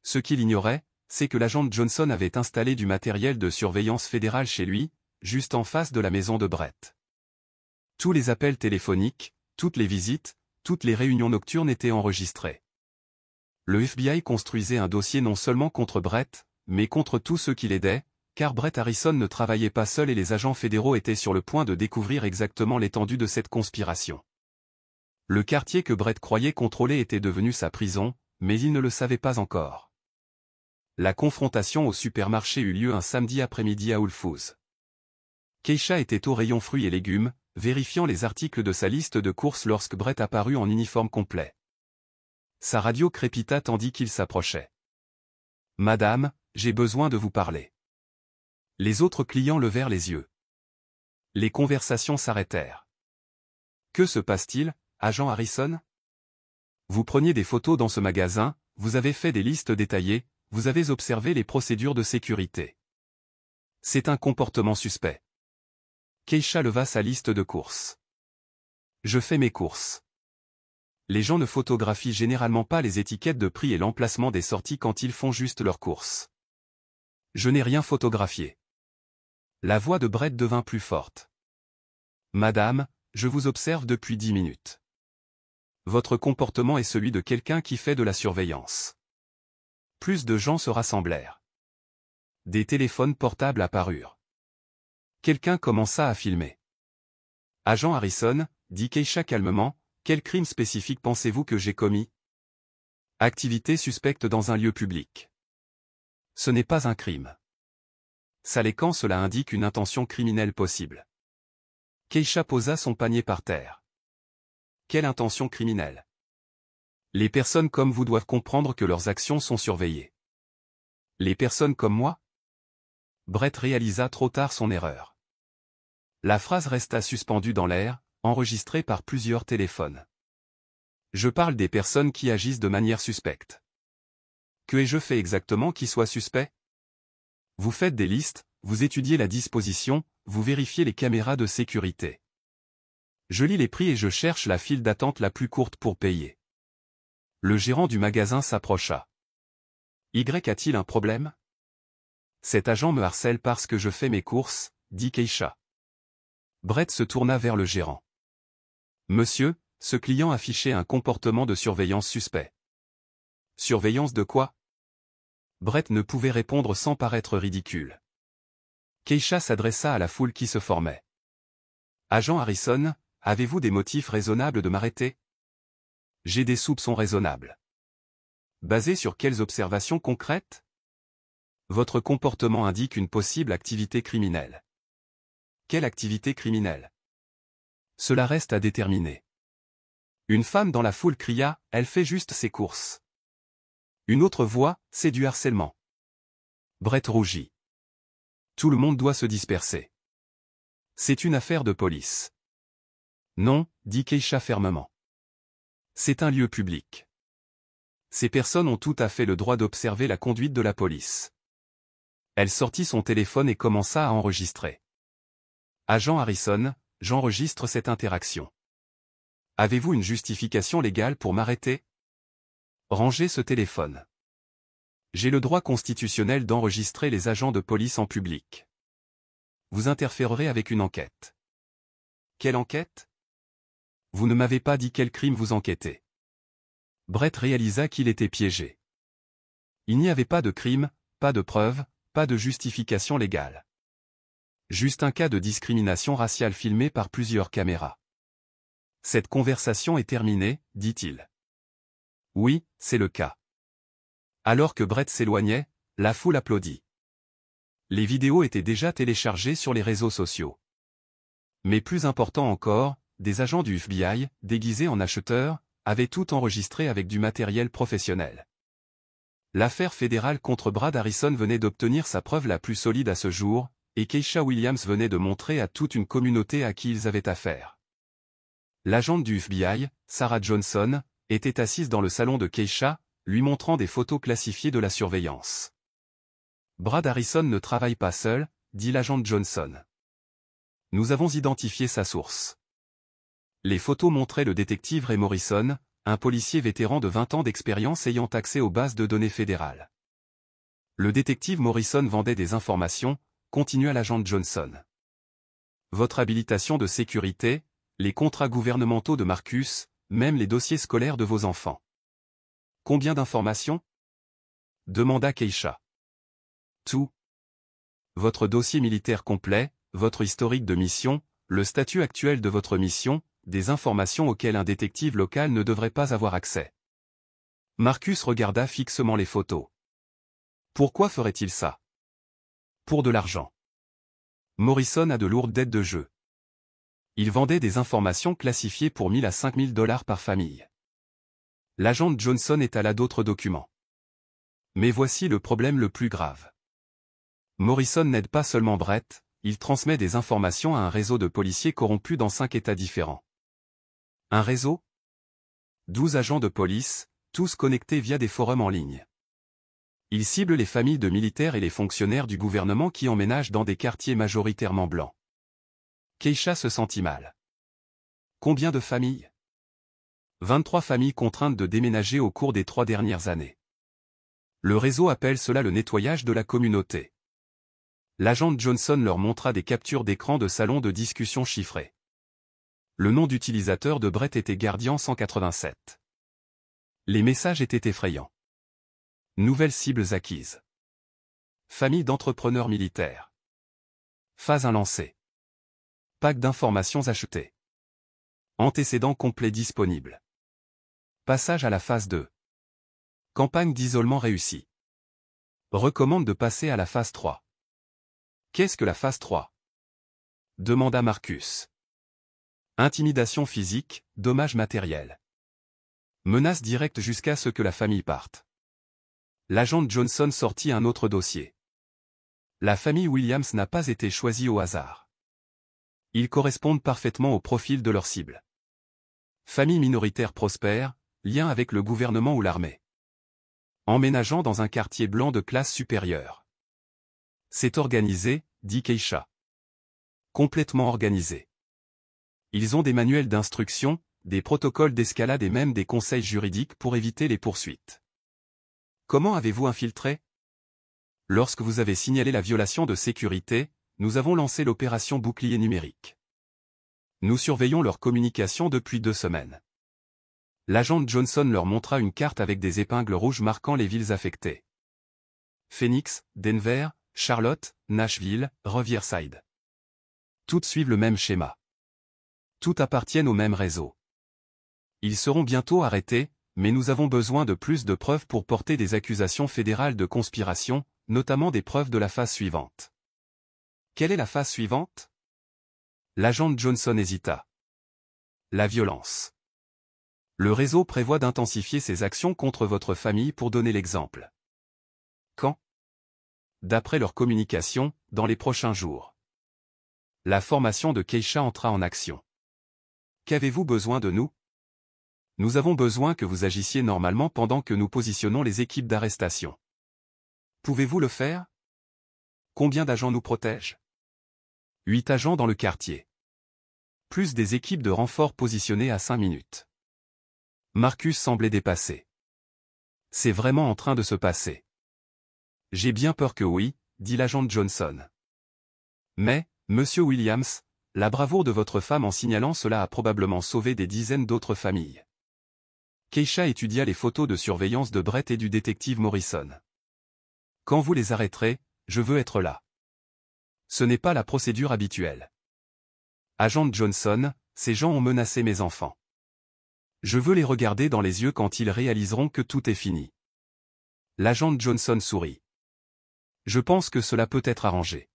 Ce qu'il ignorait, c'est que l'agent Johnson avait installé du matériel de surveillance fédérale chez lui, juste en face de la maison de Brett. Tous les appels téléphoniques, toutes les visites, toutes les réunions nocturnes étaient enregistrées. Le FBI construisait un dossier non seulement contre Brett, mais contre tous ceux qui l'aidaient, car Brett Harrison ne travaillait pas seul et les agents fédéraux étaient sur le point de découvrir exactement l'étendue de cette conspiration. Le quartier que Brett croyait contrôler était devenu sa prison, mais il ne le savait pas encore. La confrontation au supermarché eut lieu un samedi après-midi à Whole Foods. Keisha était au rayon fruits et légumes, vérifiant les articles de sa liste de courses lorsque Brett apparut en uniforme complet. Sa radio crépita tandis qu'il s'approchait. « Madame, j'ai besoin de vous parler. » Les autres clients levèrent les yeux. Les conversations s'arrêtèrent. « Que se passe-t-il, agent Harrison? Vous preniez des photos dans ce magasin, vous avez fait des listes détaillées, vous avez observé les procédures de sécurité. C'est un comportement suspect. » Keisha leva sa liste de courses. « Je fais mes courses. » Les gens ne photographient généralement pas les étiquettes de prix et l'emplacement des sorties quand ils font juste leurs courses. « Je n'ai rien photographié. » La voix de Brett devint plus forte. « Madame, je vous observe depuis 10 minutes. Votre comportement est celui de quelqu'un qui fait de la surveillance. » Plus de gens se rassemblèrent. Des téléphones portables apparurent. Quelqu'un commença à filmer. « Agent Harrison, » dit Keisha calmement, « quel crime spécifique pensez-vous que j'ai commis? » Activité suspecte dans un lieu public. Ce n'est pas un crime. Ça l'est quand cela indique une intention criminelle possible. Keisha posa son panier par terre. Quelle intention criminelle? Les personnes comme vous doivent comprendre que leurs actions sont surveillées. Les personnes comme moi? Brett réalisa trop tard son erreur. La phrase resta suspendue dans l'air, enregistrée par plusieurs téléphones. Je parle des personnes qui agissent de manière suspecte. Que ai-je fait exactement qui soit suspect? Vous faites des listes, vous étudiez la disposition, vous vérifiez les caméras de sécurité. Je lis les prix et je cherche la file d'attente la plus courte pour payer. Le gérant du magasin s'approcha. Y a-t-il un problème? Cet agent me harcèle parce que je fais mes courses, dit Keisha. Brett se tourna vers le gérant. Monsieur, ce client affichait un comportement de surveillance suspect. Surveillance de quoi? Brett ne pouvait répondre sans paraître ridicule. Keisha s'adressa à la foule qui se formait. Agent Harrison, avez-vous des motifs raisonnables de m'arrêter? J'ai des soupçons raisonnables. Basés sur quelles observations concrètes? Votre comportement indique une possible activité criminelle. Quelle activité criminelle? Cela reste à déterminer. Une femme dans la foule cria, elle fait juste ses courses. Une autre voix, c'est du harcèlement. Brett rougit. Tout le monde doit se disperser. C'est une affaire de police. Non, dit Keisha fermement. C'est un lieu public. Ces personnes ont tout à fait le droit d'observer la conduite de la police. Elle sortit son téléphone et commença à enregistrer. Agent Harrison, j'enregistre cette interaction. Avez-vous une justification légale pour m'arrêter? Rangez ce téléphone. J'ai le droit constitutionnel d'enregistrer les agents de police en public. Vous interférerez avec une enquête. Quelle enquête? Vous ne m'avez pas dit quel crime vous enquêtez. Brett réalisa qu'il était piégé. Il n'y avait pas de crime, pas de preuve, pas de justification légale. Juste un cas de discrimination raciale filmé par plusieurs caméras. Cette conversation est terminée, dit-il. Oui, c'est le cas. Alors que Brett s'éloignait, la foule applaudit. Les vidéos étaient déjà téléchargées sur les réseaux sociaux. Mais plus important encore, des agents du FBI, déguisés en acheteurs, avaient tout enregistré avec du matériel professionnel. L'affaire fédérale contre Brad Harrison venait d'obtenir sa preuve la plus solide à ce jour, et Keisha Williams venait de montrer à toute une communauté à qui ils avaient affaire. L'agente du FBI, Sarah Johnson, était assise dans le salon de Keisha, lui montrant des photos classifiées de la surveillance. Brad Harrison ne travaille pas seul, dit l'agent Johnson. Nous avons identifié sa source. Les photos montraient le détective Ray Morrison, un policier vétéran de 20 ans d'expérience ayant accès aux bases de données fédérales. Le détective Morrison vendait des informations, continua l'agent Johnson. Votre habilitation de sécurité, les contrats gouvernementaux de Marcus, même les dossiers scolaires de vos enfants. Combien d'informations? Demanda Keisha. Tout. Votre dossier militaire complet, votre historique de mission, le statut actuel de votre mission, des informations auxquelles un détective local ne devrait pas avoir accès. Marcus regarda fixement les photos. Pourquoi ferait-il ça? Pour de l'argent. Morrison a de lourdes dettes de jeu. Il vendait des informations classifiées pour 1000 à 5000 $ par famille. L'agent Johnson étala d'autres documents. Mais voici le problème le plus grave. Morrison n'aide pas seulement Brett, il transmet des informations à un réseau de policiers corrompus dans 5 États différents. Un réseau? 12 agents de police, tous connectés via des forums en ligne. Il cible les familles de militaires et les fonctionnaires du gouvernement qui emménagent dans des quartiers majoritairement blancs. Keisha se sentit mal. Combien de familles? 23 familles contraintes de déménager au cours des 3 dernières années. Le réseau appelle cela le nettoyage de la communauté. L'agent Johnson leur montra des captures d'écran de salons de discussion chiffrés. Le nom d'utilisateur de Brett était Guardian 187. Les messages étaient effrayants. Nouvelles cibles acquises. Famille d'entrepreneurs militaires. Phase 1 lancée. Pack d'informations achetées. Antécédents complets disponibles. Passage à la phase 2. Campagne d'isolement réussie. Recommande de passer à la phase 3. Qu'est-ce que la phase 3? Demanda Marcus. Intimidation physique, dommages matériels. Menace directe jusqu'à ce que la famille parte. L'agent Johnson sortit un autre dossier. La famille Williams n'a pas été choisie au hasard. Ils correspondent parfaitement au profil de leur cible. Famille minoritaire prospère, lien avec le gouvernement ou l'armée. Emménageant dans un quartier blanc de classe supérieure. C'est organisé, dit Keisha. Complètement organisé. Ils ont des manuels d'instruction, des protocoles d'escalade et même des conseils juridiques pour éviter les poursuites. Comment avez-vous infiltré? Lorsque vous avez signalé la violation de sécurité, nous avons lancé l'opération bouclier numérique. Nous surveillons leur communication depuis 2 semaines. L'agent Johnson leur montra une carte avec des épingles rouges marquant les villes affectées. Phoenix, Denver, Charlotte, Nashville, Riverside. Toutes suivent le même schéma. Toutes appartiennent au même réseau. Ils seront bientôt arrêtés, mais nous avons besoin de plus de preuves pour porter des accusations fédérales de conspiration, notamment des preuves de la phase suivante. Quelle est la phase suivante? L'agent Johnson hésita. La violence. Le réseau prévoit d'intensifier ses actions contre votre famille pour donner l'exemple. Quand? D'après leur communication, dans les prochains jours. La formation de Keisha entra en action. Qu'avez-vous besoin de nous? Nous avons besoin que vous agissiez normalement pendant que nous positionnons les équipes d'arrestation. Pouvez-vous le faire? Combien d'agents nous protègent? 8 agents dans le quartier. Plus des équipes de renfort positionnées à 5 minutes. Marcus semblait dépassé. C'est vraiment en train de se passer. J'ai bien peur que oui, dit l'agent Johnson. Mais, monsieur Williams, la bravoure de votre femme en signalant cela a probablement sauvé des dizaines d'autres familles. Keisha étudia les photos de surveillance de Brett et du détective Morrison. Quand vous les arrêterez, je veux être là. Ce n'est pas la procédure habituelle. Agent Johnson, ces gens ont menacé mes enfants. Je veux les regarder dans les yeux quand ils réaliseront que tout est fini. L'agent Johnson sourit. Je pense que cela peut être arrangé.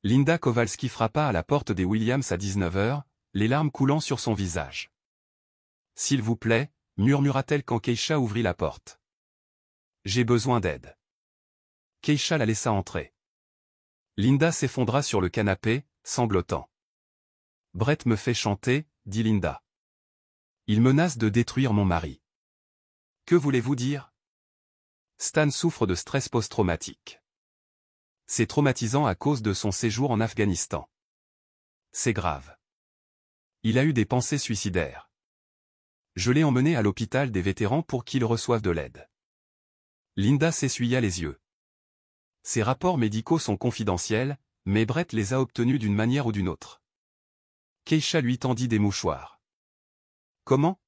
Linda Kowalski frappa à la porte des Williams à 19 h, les larmes coulant sur son visage. S'il vous plaît, murmura-t-elle quand Keisha ouvrit la porte. J'ai besoin d'aide. Keisha la laissa entrer. Linda s'effondra sur le canapé, sanglotant. Brett me fait chanter, dit Linda. Il menace de détruire mon mari. Que voulez-vous dire? Stan souffre de stress post-traumatique. C'est traumatisant à cause de son séjour en Afghanistan. C'est grave. Il a eu des pensées suicidaires. Je l'ai emmené à l'hôpital des vétérans pour qu'il reçoive de l'aide. Linda s'essuya les yeux. Ces rapports médicaux sont confidentiels, mais Brett les a obtenus d'une manière ou d'une autre. Keisha lui tendit des mouchoirs. Comment?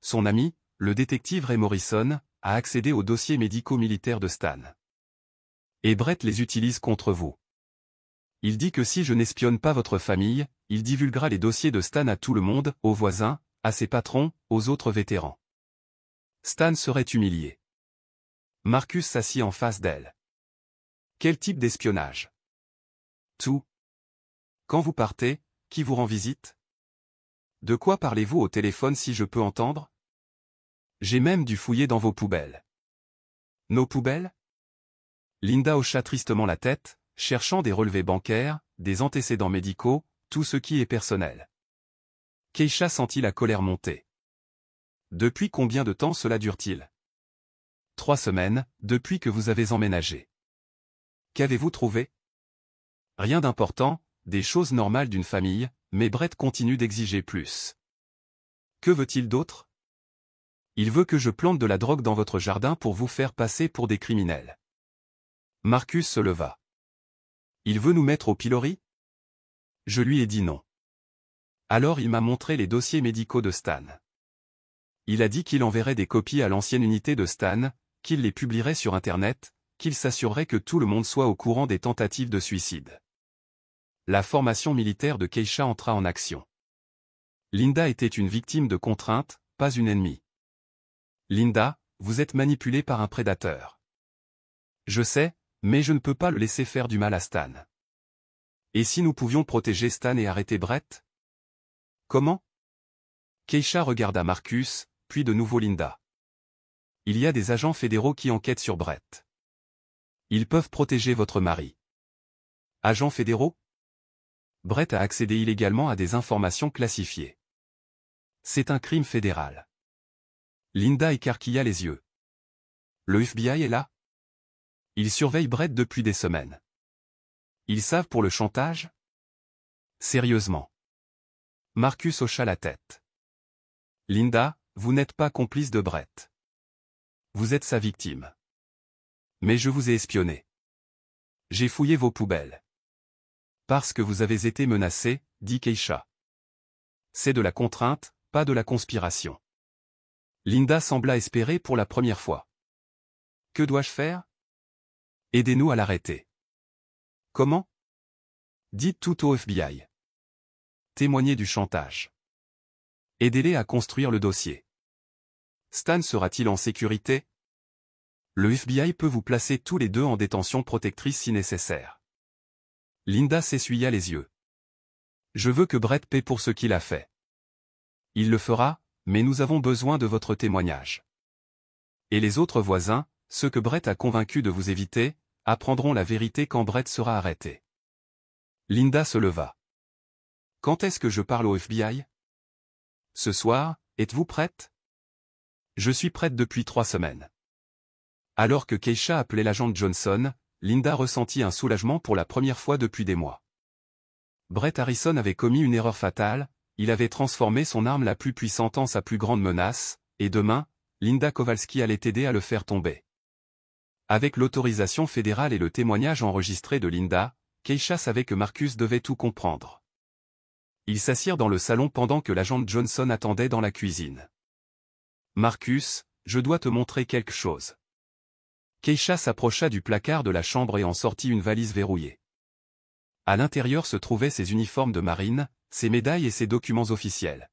Son ami, le détective Ray Morrison, a accédé aux dossiers médicaux militaires de Stan. Et Brett les utilise contre vous. Il dit que si je n'espionne pas votre famille, il divulguera les dossiers de Stan à tout le monde, aux voisins, à ses patrons, aux autres vétérans. Stan serait humilié. Marcus s'assit en face d'elle. Quel type d'espionnage? Tout. Quand vous partez, qui vous rend visite? De quoi parlez-vous au téléphone si je peux entendre? J'ai même dû fouiller dans vos poubelles. Nos poubelles? Linda hocha tristement la tête, cherchant des relevés bancaires, des antécédents médicaux, tout ce qui est personnel. Keisha sentit la colère monter. Depuis combien de temps cela dure-t-il? 3 semaines, depuis que vous avez emménagé. Qu'avez-vous trouvé? Rien d'important, des choses normales d'une famille, mais Brett continue d'exiger plus. Que veut-il d'autre? Il veut que je plante de la drogue dans votre jardin pour vous faire passer pour des criminels. Marcus se leva. Il veut nous mettre au pilori? Je lui ai dit non. Alors il m'a montré les dossiers médicaux de Stan. Il a dit qu'il enverrait des copies à l'ancienne unité de Stan, qu'il les publierait sur Internet, qu'il s'assurerait que tout le monde soit au courant des tentatives de suicide. La formation militaire de Keisha entra en action. Linda était une victime de contraintes, pas une ennemie. Linda, vous êtes manipulée par un prédateur. Je sais, mais je ne peux pas le laisser faire du mal à Stan. Et si nous pouvions protéger Stan et arrêter Brett? Comment? Keisha regarda Marcus, puis de nouveau Linda. Il y a des agents fédéraux qui enquêtent sur Brett. Ils peuvent protéger votre mari. Agents fédéraux? Brett a accédé illégalement à des informations classifiées. C'est un crime fédéral. Linda écarquilla les yeux. Le FBI est là? Ils surveillent Brett depuis des semaines. Ils savent pour le chantage? Sérieusement. Marcus hocha la tête. Linda, vous n'êtes pas complice de Brett. Vous êtes sa victime. Mais je vous ai espionné. J'ai fouillé vos poubelles. Parce que vous avez été menacé, dit Keisha. C'est de la contrainte, pas de la conspiration. Linda sembla espérer pour la première fois. Que dois-je faire? Aidez-nous à l'arrêter. Comment? Dites tout au FBI. Témoignez du chantage. Aidez-les à construire le dossier. Stan sera-t-il en sécurité? Le FBI peut vous placer tous les deux en détention protectrice si nécessaire. Linda s'essuya les yeux. Je veux que Brett paie pour ce qu'il a fait. Il le fera, mais nous avons besoin de votre témoignage. Et les autres voisins, ceux que Brett a convaincus de vous éviter, apprendront la vérité quand Brett sera arrêté. Linda se leva. Quand est-ce que je parle au FBI? Ce soir, êtes-vous prête? Je suis prête depuis 3 semaines. Alors que Keisha appelait l'agent Johnson, Linda ressentit un soulagement pour la première fois depuis des mois. Brett Harrison avait commis une erreur fatale, il avait transformé son arme la plus puissante en sa plus grande menace, et demain, Linda Kowalski allait aider à le faire tomber. Avec l'autorisation fédérale et le témoignage enregistré de Linda, Keisha savait que Marcus devait tout comprendre. Ils s'assirent dans le salon pendant que l'agent Johnson attendait dans la cuisine. Marcus, je dois te montrer quelque chose. Keisha s'approcha du placard de la chambre et en sortit une valise verrouillée. À l'intérieur se trouvaient ses uniformes de marine, ses médailles et ses documents officiels.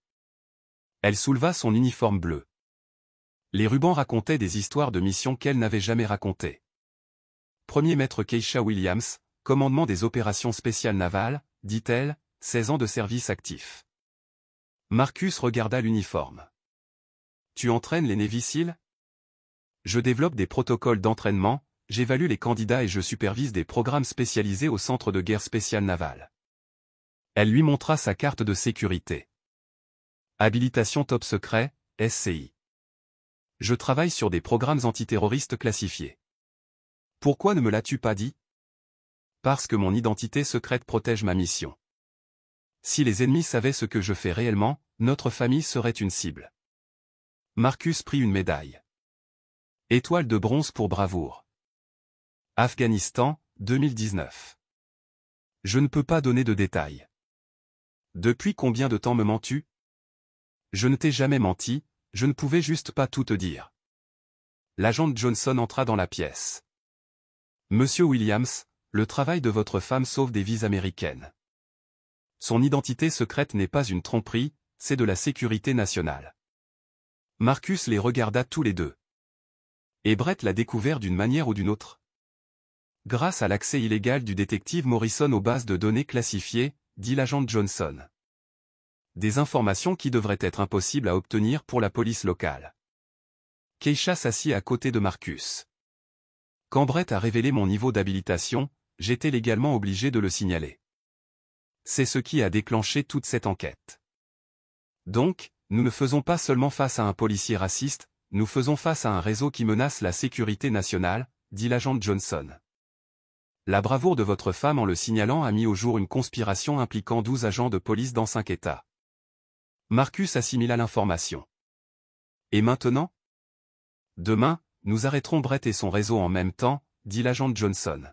Elle souleva son uniforme bleu. Les rubans racontaient des histoires de missions qu'elle n'avait jamais racontées. Premier maître Keisha Williams, commandement des opérations spéciales navales, dit-elle, 16 ans de service actif. Marcus regarda l'uniforme. Tu entraînes les Navy Seals? Je développe des protocoles d'entraînement, j'évalue les candidats et je supervise des programmes spécialisés au Centre de guerre spéciale navale. Elle lui montra sa carte de sécurité. Habilitation top secret, SCI. Je travaille sur des programmes antiterroristes classifiés. Pourquoi ne me l'as-tu pas dit? Parce que mon identité secrète protège ma mission. Si les ennemis savaient ce que je fais réellement, notre famille serait une cible. Marcus prit une médaille. Étoile de bronze pour bravoure. Afghanistan, 2019. Je ne peux pas donner de détails. Depuis combien de temps me mens-tu? Je ne t'ai jamais menti, je ne pouvais juste pas tout te dire. L'agent Johnson entra dans la pièce. Monsieur Williams, le travail de votre femme sauve des vies américaines. Son identité secrète n'est pas une tromperie, c'est de la sécurité nationale. Marcus les regarda tous les deux. Et Brett l'a découvert d'une manière ou d'une autre. Grâce à l'accès illégal du détective Morrison aux bases de données classifiées, dit l'agent Johnson. Des informations qui devraient être impossibles à obtenir pour la police locale. Keisha s'assit à côté de Marcus. Quand Brett a révélé mon niveau d'habilitation, j'étais légalement obligé de le signaler. C'est ce qui a déclenché toute cette enquête. Donc, nous ne faisons pas seulement face à un policier raciste, nous faisons face à un réseau qui menace la sécurité nationale, dit l'agent Johnson. La bravoure de votre femme en le signalant a mis au jour une conspiration impliquant 12 agents de police dans 5 États. Marcus assimila l'information. Et maintenant? Demain, nous arrêterons Brett et son réseau en même temps, dit l'agent Johnson.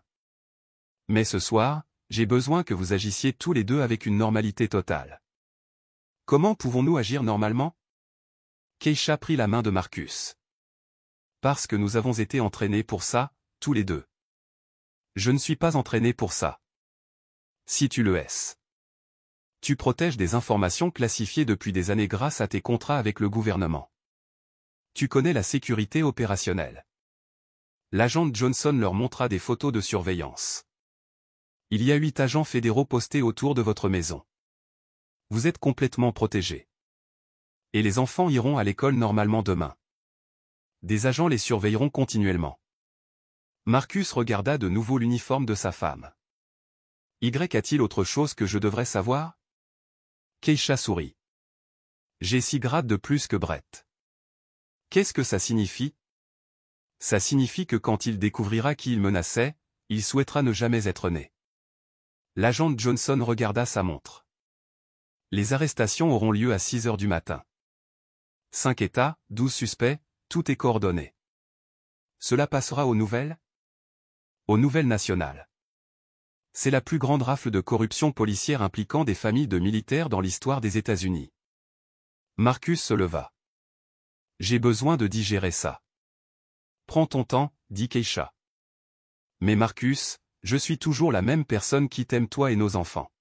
Mais ce soir, j'ai besoin que vous agissiez tous les deux avec une normalité totale. Comment pouvons-nous agir normalement? Keisha prit la main de Marcus. Parce que nous avons été entraînés pour ça, tous les deux. Je ne suis pas entraîné pour ça. Si tu le es. Tu protèges des informations classifiées depuis des années grâce à tes contrats avec le gouvernement. Tu connais la sécurité opérationnelle. L'agent Johnson leur montra des photos de surveillance. Il y a 8 agents fédéraux postés autour de votre maison. Vous êtes complètement protégés. Et les enfants iront à l'école normalement demain. Des agents les surveilleront continuellement. Marcus regarda de nouveau l'uniforme de sa femme. Y a-t-il autre chose que je devrais savoir? Keisha sourit. J'ai 6 grades de plus que Brett. Qu'est-ce que ça signifie? Ça signifie que quand il découvrira qui il menaçait, il souhaitera ne jamais être né. L'agent Johnson regarda sa montre. Les arrestations auront lieu à 6 heures du matin. 5 États, 12 suspects, tout est coordonné. Cela passera aux nouvelles? Aux nouvelles nationales. C'est la plus grande rafle de corruption policière impliquant des familles de militaires dans l'histoire des États-Unis. Marcus se leva. J'ai besoin de digérer ça. Prends ton temps, dit Keisha. Mais Marcus, je suis toujours la même personne qui t'aime toi et nos enfants.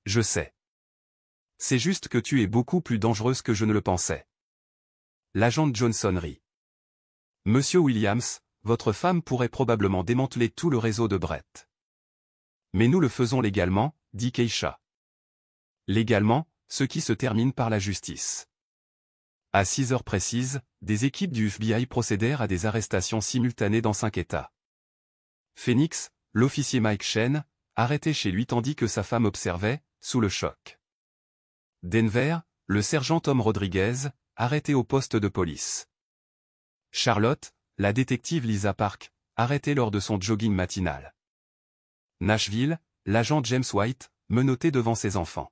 Je sais. C'est juste que tu es beaucoup plus dangereuse que je ne le pensais. L'agent Johnson rit. Monsieur Williams, votre femme pourrait probablement démanteler tout le réseau de Brett. Mais nous le faisons légalement, dit Keisha. Légalement, ce qui se termine par la justice. À 6 heures précises, des équipes du FBI procédèrent à des arrestations simultanées dans 5 États. Phoenix, l'officier Mike Shen, arrêté chez lui tandis que sa femme observait, sous le choc. Denver, le sergent Tom Rodriguez, arrêté au poste de police. Charlotte, la détective Lisa Park, arrêtée lors de son jogging matinal. Nashville, l'agent James White, menotté devant ses enfants.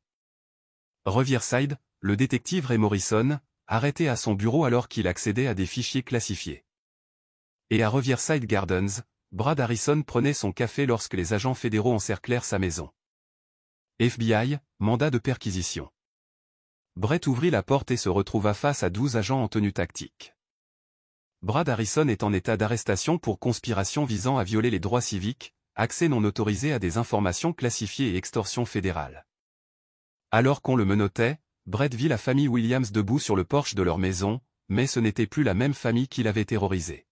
Riverside, le détective Ray Morrison, arrêté à son bureau alors qu'il accédait à des fichiers classifiés. Et à Riverside Gardens, Brad Harrison prenait son café lorsque les agents fédéraux encerclèrent sa maison. FBI, mandat de perquisition. Brett ouvrit la porte et se retrouva face à 12 agents en tenue tactique. Brad Harrison est en état d'arrestation pour conspiration visant à violer les droits civiques, accès non autorisé à des informations classifiées et extorsion fédérale. Alors qu'on le menottait, Brett vit la famille Williams debout sur le porche de leur maison, mais ce n'était plus la même famille qui l'avait terrorisé.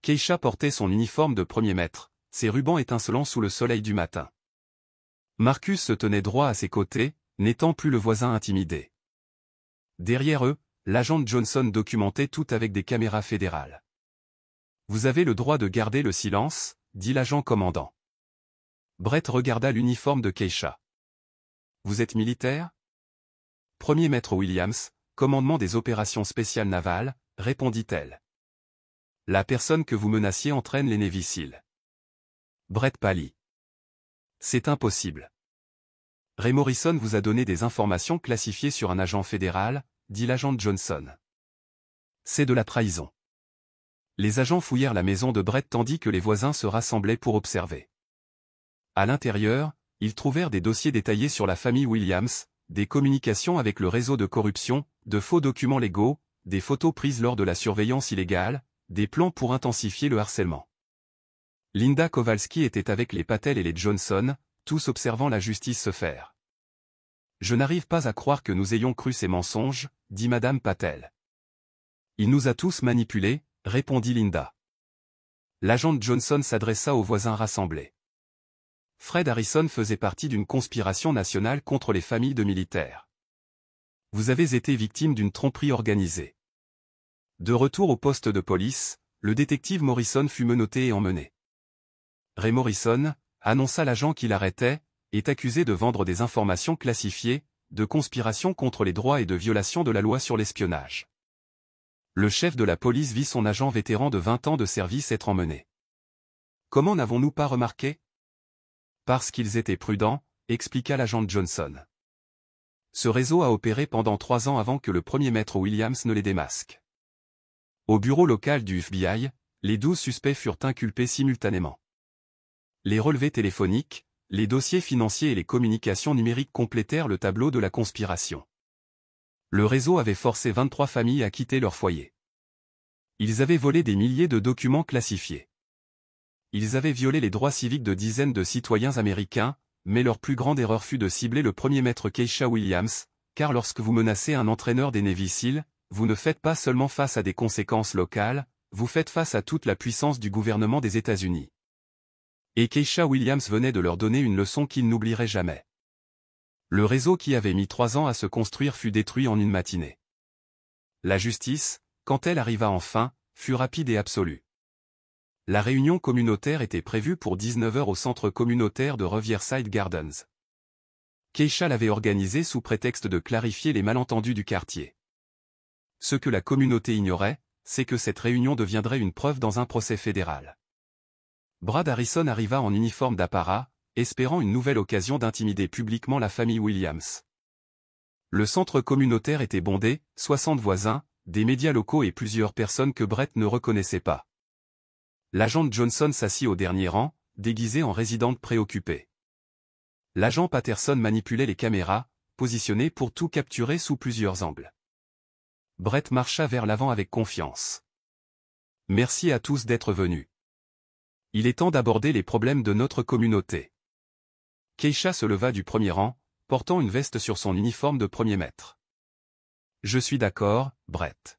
Keisha portait son uniforme de premier maître, ses rubans étincelants sous le soleil du matin. Marcus se tenait droit à ses côtés, n'étant plus le voisin intimidé. Derrière eux, l'agent Johnson documentait tout avec des caméras fédérales. Vous avez le droit de garder le silence, dit l'agent commandant. Brett regarda l'uniforme de Keisha. Vous êtes militaire? Premier maître Williams, commandement des opérations spéciales navales, répondit-elle. La personne que vous menaciez entraîne les Navy Seals. Brett pâlit. C'est impossible. Ray Morrison vous a donné des informations classifiées sur un agent fédéral, dit l'agent Johnson. C'est de la trahison. Les agents fouillèrent la maison de Brett tandis que les voisins se rassemblaient pour observer. À l'intérieur, ils trouvèrent des dossiers détaillés sur la famille Williams, des communications avec le réseau de corruption, de faux documents légaux, des photos prises lors de la surveillance illégale, des plans pour intensifier le harcèlement. Linda Kowalski était avec les Patel et les Johnson, tous observant la justice se faire. « Je n'arrive pas à croire que nous ayons cru ces mensonges, dit Madame Patel. Il nous a tous manipulés, répondit Linda. L'agent Johnson s'adressa aux voisins rassemblés. Fred Harrison faisait partie d'une conspiration nationale contre les familles de militaires. Vous avez été victime d'une tromperie organisée. De retour au poste de police, le détective Morrison fut menotté et emmené. Ray Morrison, annonça l'agent qui l'arrêtait, est accusé de vendre des informations classifiées, de conspiration contre les droits et de violation de la loi sur l'espionnage. Le chef de la police vit son agent vétéran de 20 ans de service être emmené. Comment n'avons-nous pas remarqué? Parce qu'ils étaient prudents, expliqua l'agent Johnson. Ce réseau a opéré pendant 3 ans avant que le premier maître Williams ne les démasque. Au bureau local du FBI, les 12 suspects furent inculpés simultanément. Les relevés téléphoniques, les dossiers financiers et les communications numériques complétèrent le tableau de la conspiration. Le réseau avait forcé 23 familles à quitter leur foyer. Ils avaient volé des milliers de documents classifiés. Ils avaient violé les droits civiques de dizaines de citoyens américains, mais leur plus grande erreur fut de cibler le premier maître Keisha Williams, car lorsque vous menacez un entraîneur des Navy SEAL, vous ne faites pas seulement face à des conséquences locales, vous faites face à toute la puissance du gouvernement des États-Unis. Et Keisha Williams venait de leur donner une leçon qu'ils n'oublieraient jamais. Le réseau qui avait mis 3 ans à se construire fut détruit en une matinée. La justice, quand elle arriva enfin, fut rapide et absolue. La réunion communautaire était prévue pour 19 h au centre communautaire de Riverside Gardens. Keisha l'avait organisée sous prétexte de clarifier les malentendus du quartier. Ce que la communauté ignorait, c'est que cette réunion deviendrait une preuve dans un procès fédéral. Brad Harrison arriva en uniforme d'apparat, espérant une nouvelle occasion d'intimider publiquement la famille Williams. Le centre communautaire était bondé, 60 voisins, des médias locaux et plusieurs personnes que Brett ne reconnaissait pas. L'agent Johnson s'assit au dernier rang, déguisé en résidente préoccupée. L'agent Patterson manipulait les caméras, positionnées pour tout capturer sous plusieurs angles. Brett marcha vers l'avant avec confiance. Merci à tous d'être venus. Il est temps d'aborder les problèmes de notre communauté. Keisha se leva du premier rang, portant une veste sur son uniforme de premier maître. Je suis d'accord, Brett.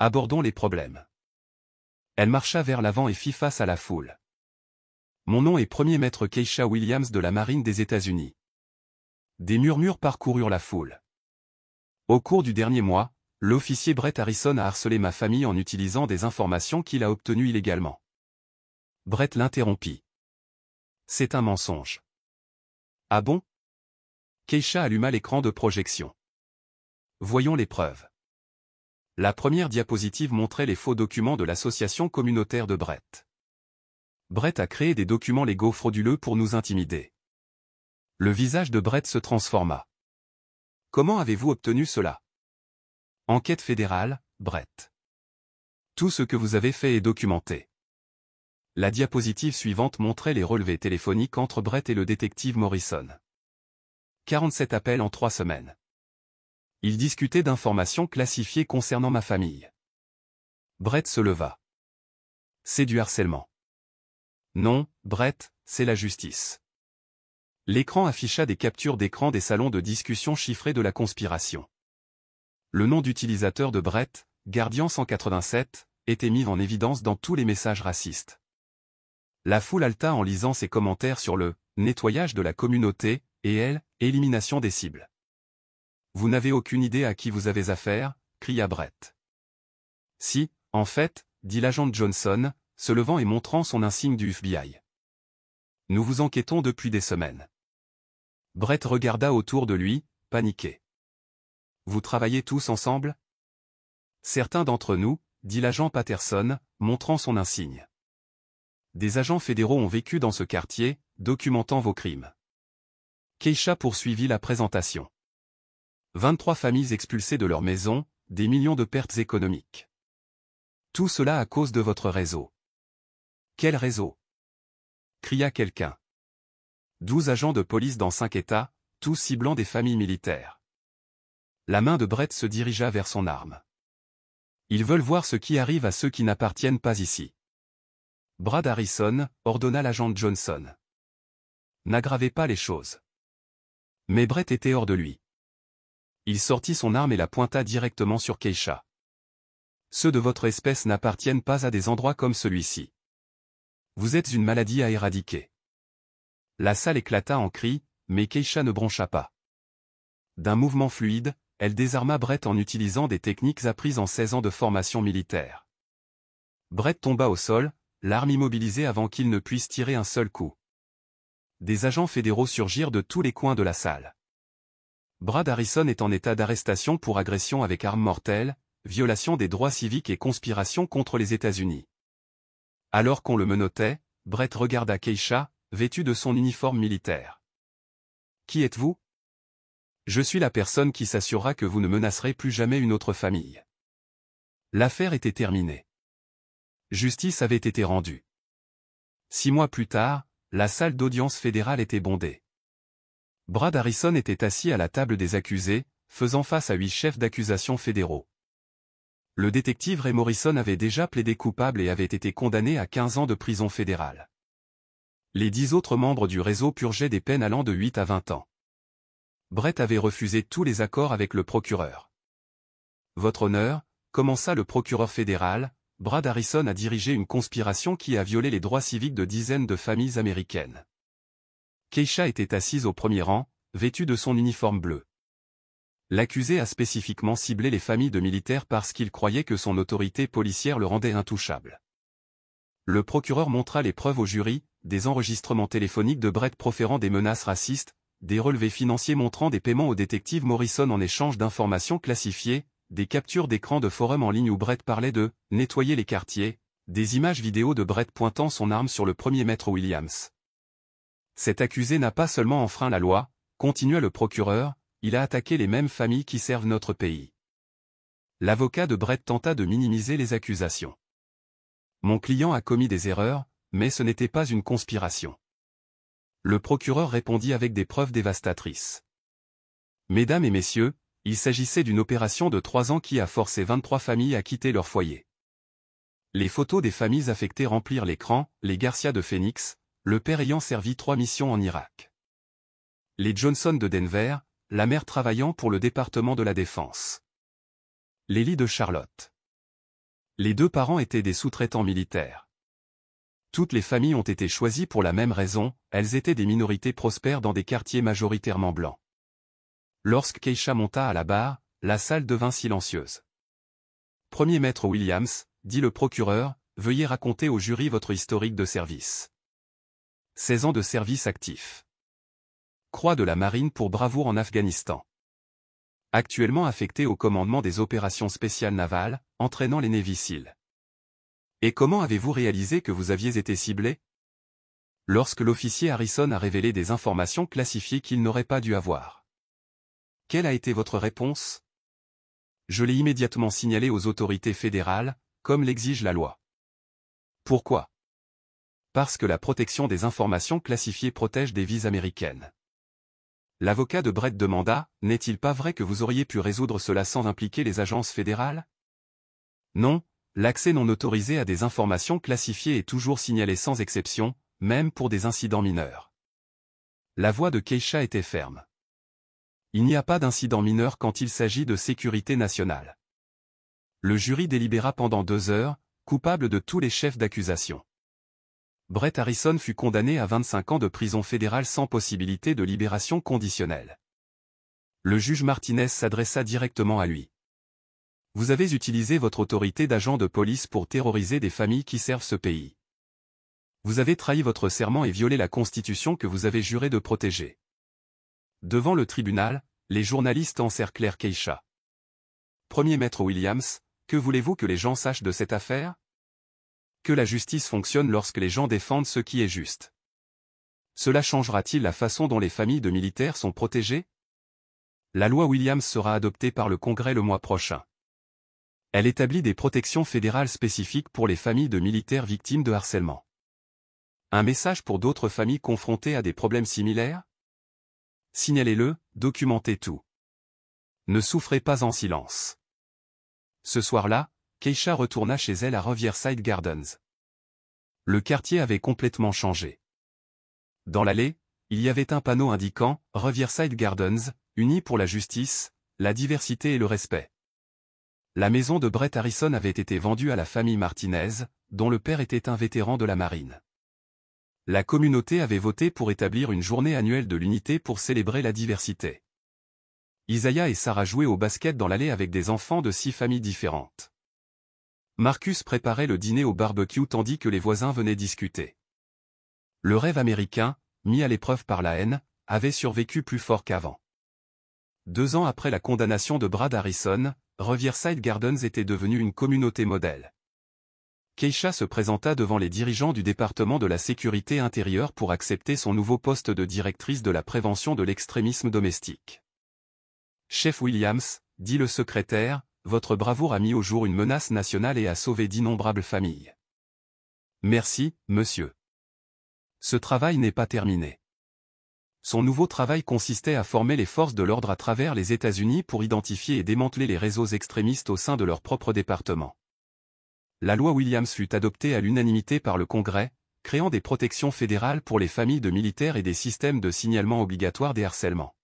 Abordons les problèmes. Elle marcha vers l'avant et fit face à la foule. Mon nom est premier maître Keisha Williams de la Marine des États-Unis. Des murmures parcoururent la foule. Au cours du dernier mois, l'officier Brett Harrison a harcelé ma famille en utilisant des informations qu'il a obtenues illégalement. Brett l'interrompit. C'est un mensonge. Ah bon? Keisha alluma l'écran de projection. Voyons les preuves. La première diapositive montrait les faux documents de l'association communautaire de Brett. Brett a créé des documents légaux frauduleux pour nous intimider. Le visage de Brett se transforma. Comment avez-vous obtenu cela? Enquête fédérale, Brett. Tout ce que vous avez fait est documenté. La diapositive suivante montrait les relevés téléphoniques entre Brett et le détective Morrison. 47 appels en 3 semaines. Ils discutaient d'informations classifiées concernant ma famille. Brett se leva. C'est du harcèlement. Non, Brett, c'est la justice. L'écran afficha des captures d'écran des salons de discussion chiffrés de la conspiration. Le nom d'utilisateur de Brett, Guardian 187, était mis en évidence dans tous les messages racistes. La foule halta en lisant ses commentaires sur le « nettoyage de la communauté » et « élimination des cibles ». Vous n'avez aucune idée à qui vous avez affaire, cria Brett. Si, en fait, dit l'agent Johnson, se levant et montrant son insigne du FBI. Nous vous enquêtons depuis des semaines. Brett regarda autour de lui, paniqué. Vous travaillez tous ensemble? Certains d'entre nous, dit l'agent Patterson, montrant son insigne. Des agents fédéraux ont vécu dans ce quartier, documentant vos crimes. Keisha poursuivit la présentation. 23 familles expulsées de leur maison, des millions de pertes économiques. Tout cela à cause de votre réseau. Quel réseau? Cria quelqu'un. 12 agents de police dans 5 États, tous ciblant des familles militaires. La main de Brett se dirigea vers son arme. Ils veulent voir ce qui arrive à ceux qui n'appartiennent pas ici. Brad Harrison, ordonna l'agent Johnson. N'aggravez pas les choses. Mais Brett était hors de lui. Il sortit son arme et la pointa directement sur Keisha. Ceux de votre espèce n'appartiennent pas à des endroits comme celui-ci. Vous êtes une maladie à éradiquer. La salle éclata en cris, mais Keisha ne broncha pas. D'un mouvement fluide, elle désarma Brett en utilisant des techniques apprises en 16 ans de formation militaire. Brett tomba au sol, l'arme immobilisée avant qu'il ne puisse tirer un seul coup. Des agents fédéraux surgirent de tous les coins de la salle. Brad Harrison est en état d'arrestation pour agression avec arme mortelle, violation des droits civiques et conspiration contre les États-Unis. Alors qu'on le menottait, Brett regarda Keisha, vêtue de son uniforme militaire. Qui êtes-vous? Je suis la personne qui s'assurera que vous ne menacerez plus jamais une autre famille. L'affaire était terminée. Justice avait été rendue. 6 mois plus tard, la salle d'audience fédérale était bondée. Brad Harrison était assis à la table des accusés, faisant face à 8 chefs d'accusation fédéraux. Le détective Ray Morrison avait déjà plaidé coupable et avait été condamné à 15 ans de prison fédérale. Les 10 autres membres du réseau purgeaient des peines allant de 8 à 20 ans. Brett avait refusé tous les accords avec le procureur. Votre honneur, commença le procureur fédéral, Brad Harrison a dirigé une conspiration qui a violé les droits civiques de dizaines de familles américaines. Keisha était assise au premier rang, vêtue de son uniforme bleu. L'accusé a spécifiquement ciblé les familles de militaires parce qu'il croyait que son autorité policière le rendait intouchable. Le procureur montra les preuves au jury, des enregistrements téléphoniques de Brett proférant des menaces racistes, des relevés financiers montrant des paiements au détective Morrison en échange d'informations classifiées, des captures d'écran de forums en ligne où Brett parlait de « nettoyer les quartiers », des images vidéo de Brett pointant son arme sur le premier maître Williams. Cet accusé n'a pas seulement enfreint la loi, continua le procureur, il a attaqué les mêmes familles qui servent notre pays. L'avocat de Brett tenta de minimiser les accusations. Mon client a commis des erreurs, mais ce n'était pas une conspiration. Le procureur répondit avec des preuves dévastatrices. Mesdames et messieurs, il s'agissait d'une opération de 3 ans qui a forcé 23 familles à quitter leur foyer. Les photos des familles affectées remplirent l'écran, les Garcia de Phoenix, le père ayant servi 3 missions en Irak. Les Johnson de Denver, la mère travaillant pour le département de la Défense. Les Lee de Charlotte. Les 2 parents étaient des sous-traitants militaires. Toutes les familles ont été choisies pour la même raison, elles étaient des minorités prospères dans des quartiers majoritairement blancs. Lorsque Keisha monta à la barre, la salle devint silencieuse. Premier maître Williams, dit le procureur, veuillez raconter au jury votre historique de service. 16 ans de service actif. Croix de la marine pour bravoure en Afghanistan. Actuellement affecté au commandement des opérations spéciales navales, entraînant les Navy SEAL. Et comment avez-vous réalisé que vous aviez été ciblé? Lorsque l'officier Harrison a révélé des informations classifiées qu'il n'aurait pas dû avoir. Quelle a été votre réponse? Je l'ai immédiatement signalé aux autorités fédérales, comme l'exige la loi. Pourquoi? Parce que la protection des informations classifiées protège des vies américaines. L'avocat de Brett demanda, n'est-il pas vrai que vous auriez pu résoudre cela sans impliquer les agences fédérales? Non. L'accès non autorisé à des informations classifiées est toujours signalé sans exception, même pour des incidents mineurs. La voix de Keisha était ferme. Il n'y a pas d'incident mineur quand il s'agit de sécurité nationale. Le jury délibéra pendant 2 heures, coupable de tous les chefs d'accusation. Brett Harrison fut condamné à 25 ans de prison fédérale sans possibilité de libération conditionnelle. Le juge Martinez s'adressa directement à lui. Vous avez utilisé votre autorité d'agent de police pour terroriser des familles qui servent ce pays. Vous avez trahi votre serment et violé la Constitution que vous avez juré de protéger. Devant le tribunal, les journalistes encerclèrent Keisha. Premier maître Williams, que voulez-vous que les gens sachent de cette affaire? Que la justice fonctionne lorsque les gens défendent ce qui est juste. Cela changera-t-il la façon dont les familles de militaires sont protégées? La loi Williams sera adoptée par le Congrès le mois prochain. Elle établit des protections fédérales spécifiques pour les familles de militaires victimes de harcèlement. Un message pour d'autres familles confrontées à des problèmes similaires? Signalez-le, documentez tout. Ne souffrez pas en silence. Ce soir-là, Keisha retourna chez elle à Riverside Gardens. Le quartier avait complètement changé. Dans l'allée, il y avait un panneau indiquant « Riverside Gardens, unis pour la justice, la diversité et le respect ». La maison de Brett Harrison avait été vendue à la famille Martinez, dont le père était un vétéran de la marine. La communauté avait voté pour établir une journée annuelle de l'unité pour célébrer la diversité. Isaiah et Sarah jouaient au basket dans l'allée avec des enfants de 6 familles différentes. Marcus préparait le dîner au barbecue tandis que les voisins venaient discuter. Le rêve américain, mis à l'épreuve par la haine, avait survécu plus fort qu'avant. 2 ans après la condamnation de Brad Harrison, Riverside Gardens était devenue une communauté modèle. Keisha se présenta devant les dirigeants du département de la sécurité intérieure pour accepter son nouveau poste de directrice de la prévention de l'extrémisme domestique. Chef Williams, dit le secrétaire, votre bravoure a mis au jour une menace nationale et a sauvé d'innombrables familles. Merci, monsieur. Ce travail n'est pas terminé. Son nouveau travail consistait à former les forces de l'ordre à travers les États-Unis pour identifier et démanteler les réseaux extrémistes au sein de leur propre département. La loi Williams fut adoptée à l'unanimité par le Congrès, créant des protections fédérales pour les familles de militaires et des systèmes de signalement obligatoires des harcèlements.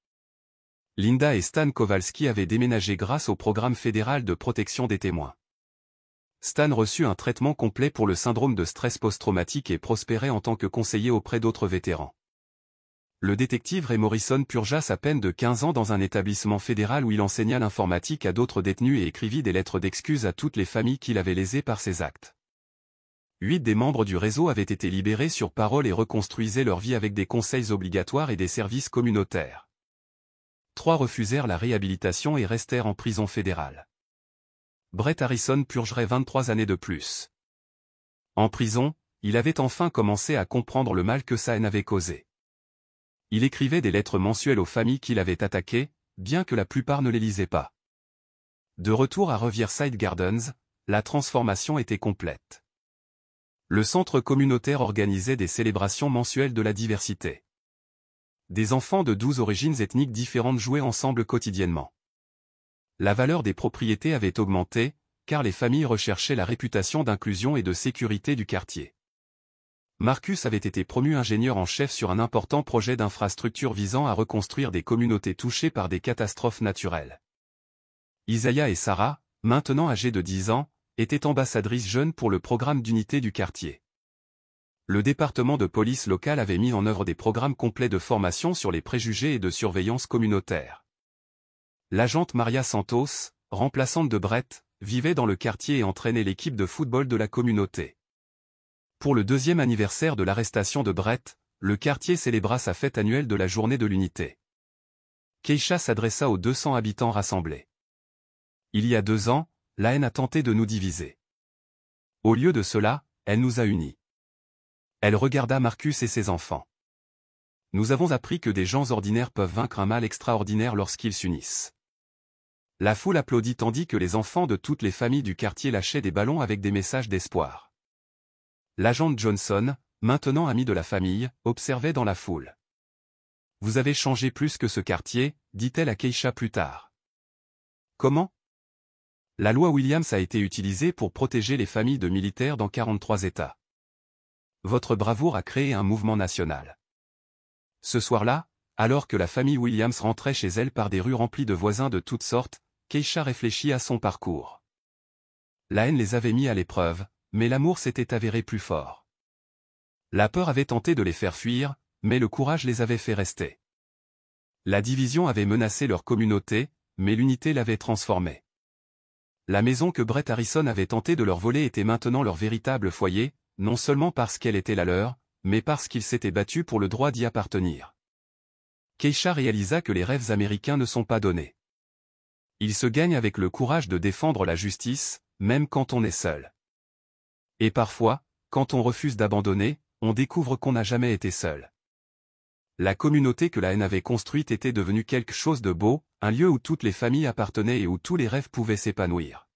Linda et Stan Kowalski avaient déménagé grâce au programme fédéral de protection des témoins. Stan reçut un traitement complet pour le syndrome de stress post-traumatique et prospérait en tant que conseiller auprès d'autres vétérans. Le détective Ray Morrison purgea sa peine de 15 ans dans un établissement fédéral où il enseigna l'informatique à d'autres détenus et écrivit des lettres d'excuses à toutes les familles qu'il avait lésées par ses actes. 8 des membres du réseau avaient été libérés sur parole et reconstruisaient leur vie avec des conseils obligatoires et des services communautaires. 3 refusèrent la réhabilitation et restèrent en prison fédérale. Brett Harrison purgerait 23 années de plus. En prison, il avait enfin commencé à comprendre le mal que sa haine avait causé. Il écrivait des lettres mensuelles aux familles qu'il avait attaquées, bien que la plupart ne les lisaient pas. De retour à Riverside Gardens, la transformation était complète. Le centre communautaire organisait des célébrations mensuelles de la diversité. Des enfants de 12 origines ethniques différentes jouaient ensemble quotidiennement. La valeur des propriétés avait augmenté, car les familles recherchaient la réputation d'inclusion et de sécurité du quartier. Marcus avait été promu ingénieur en chef sur un important projet d'infrastructure visant à reconstruire des communautés touchées par des catastrophes naturelles. Isaiah et Sarah, maintenant âgés de 10 ans, étaient ambassadrices jeunes pour le programme d'unité du quartier. Le département de police local avait mis en œuvre des programmes complets de formation sur les préjugés et de surveillance communautaire. L'agente Maria Santos, remplaçante de Brett, vivait dans le quartier et entraînait l'équipe de football de la communauté. Pour le 2e anniversaire de l'arrestation de Brett, le quartier célébra sa fête annuelle de la journée de l'unité. Keisha s'adressa aux 200 habitants rassemblés. Il y a 2 ans, la haine a tenté de nous diviser. Au lieu de cela, elle nous a unis. Elle regarda Marcus et ses enfants. Nous avons appris que des gens ordinaires peuvent vaincre un mal extraordinaire lorsqu'ils s'unissent. La foule applaudit tandis que les enfants de toutes les familles du quartier lâchaient des ballons avec des messages d'espoir. L'agente Johnson, maintenant amie de la famille, observait dans la foule. « Vous avez changé plus que ce quartier », dit-elle à Keisha plus tard. Comment? La loi Williams a été utilisée pour protéger les familles de militaires dans 43 États. Votre bravoure a créé un mouvement national. Ce soir-là, alors que la famille Williams rentrait chez elle par des rues remplies de voisins de toutes sortes, Keisha réfléchit à son parcours. La haine les avait mis à l'épreuve, mais l'amour s'était avéré plus fort. La peur avait tenté de les faire fuir, mais le courage les avait fait rester. La division avait menacé leur communauté, mais l'unité l'avait transformée. La maison que Brett Harrison avait tenté de leur voler était maintenant leur véritable foyer, non seulement parce qu'elle était la leur, mais parce qu'ils s'étaient battus pour le droit d'y appartenir. Keisha réalisa que les rêves américains ne sont pas donnés. Ils se gagnent avec le courage de défendre la justice, même quand on est seul. Et parfois, quand on refuse d'abandonner, on découvre qu'on n'a jamais été seul. La communauté que la haine avait construite était devenue quelque chose de beau, un lieu où toutes les familles appartenaient et où tous les rêves pouvaient s'épanouir.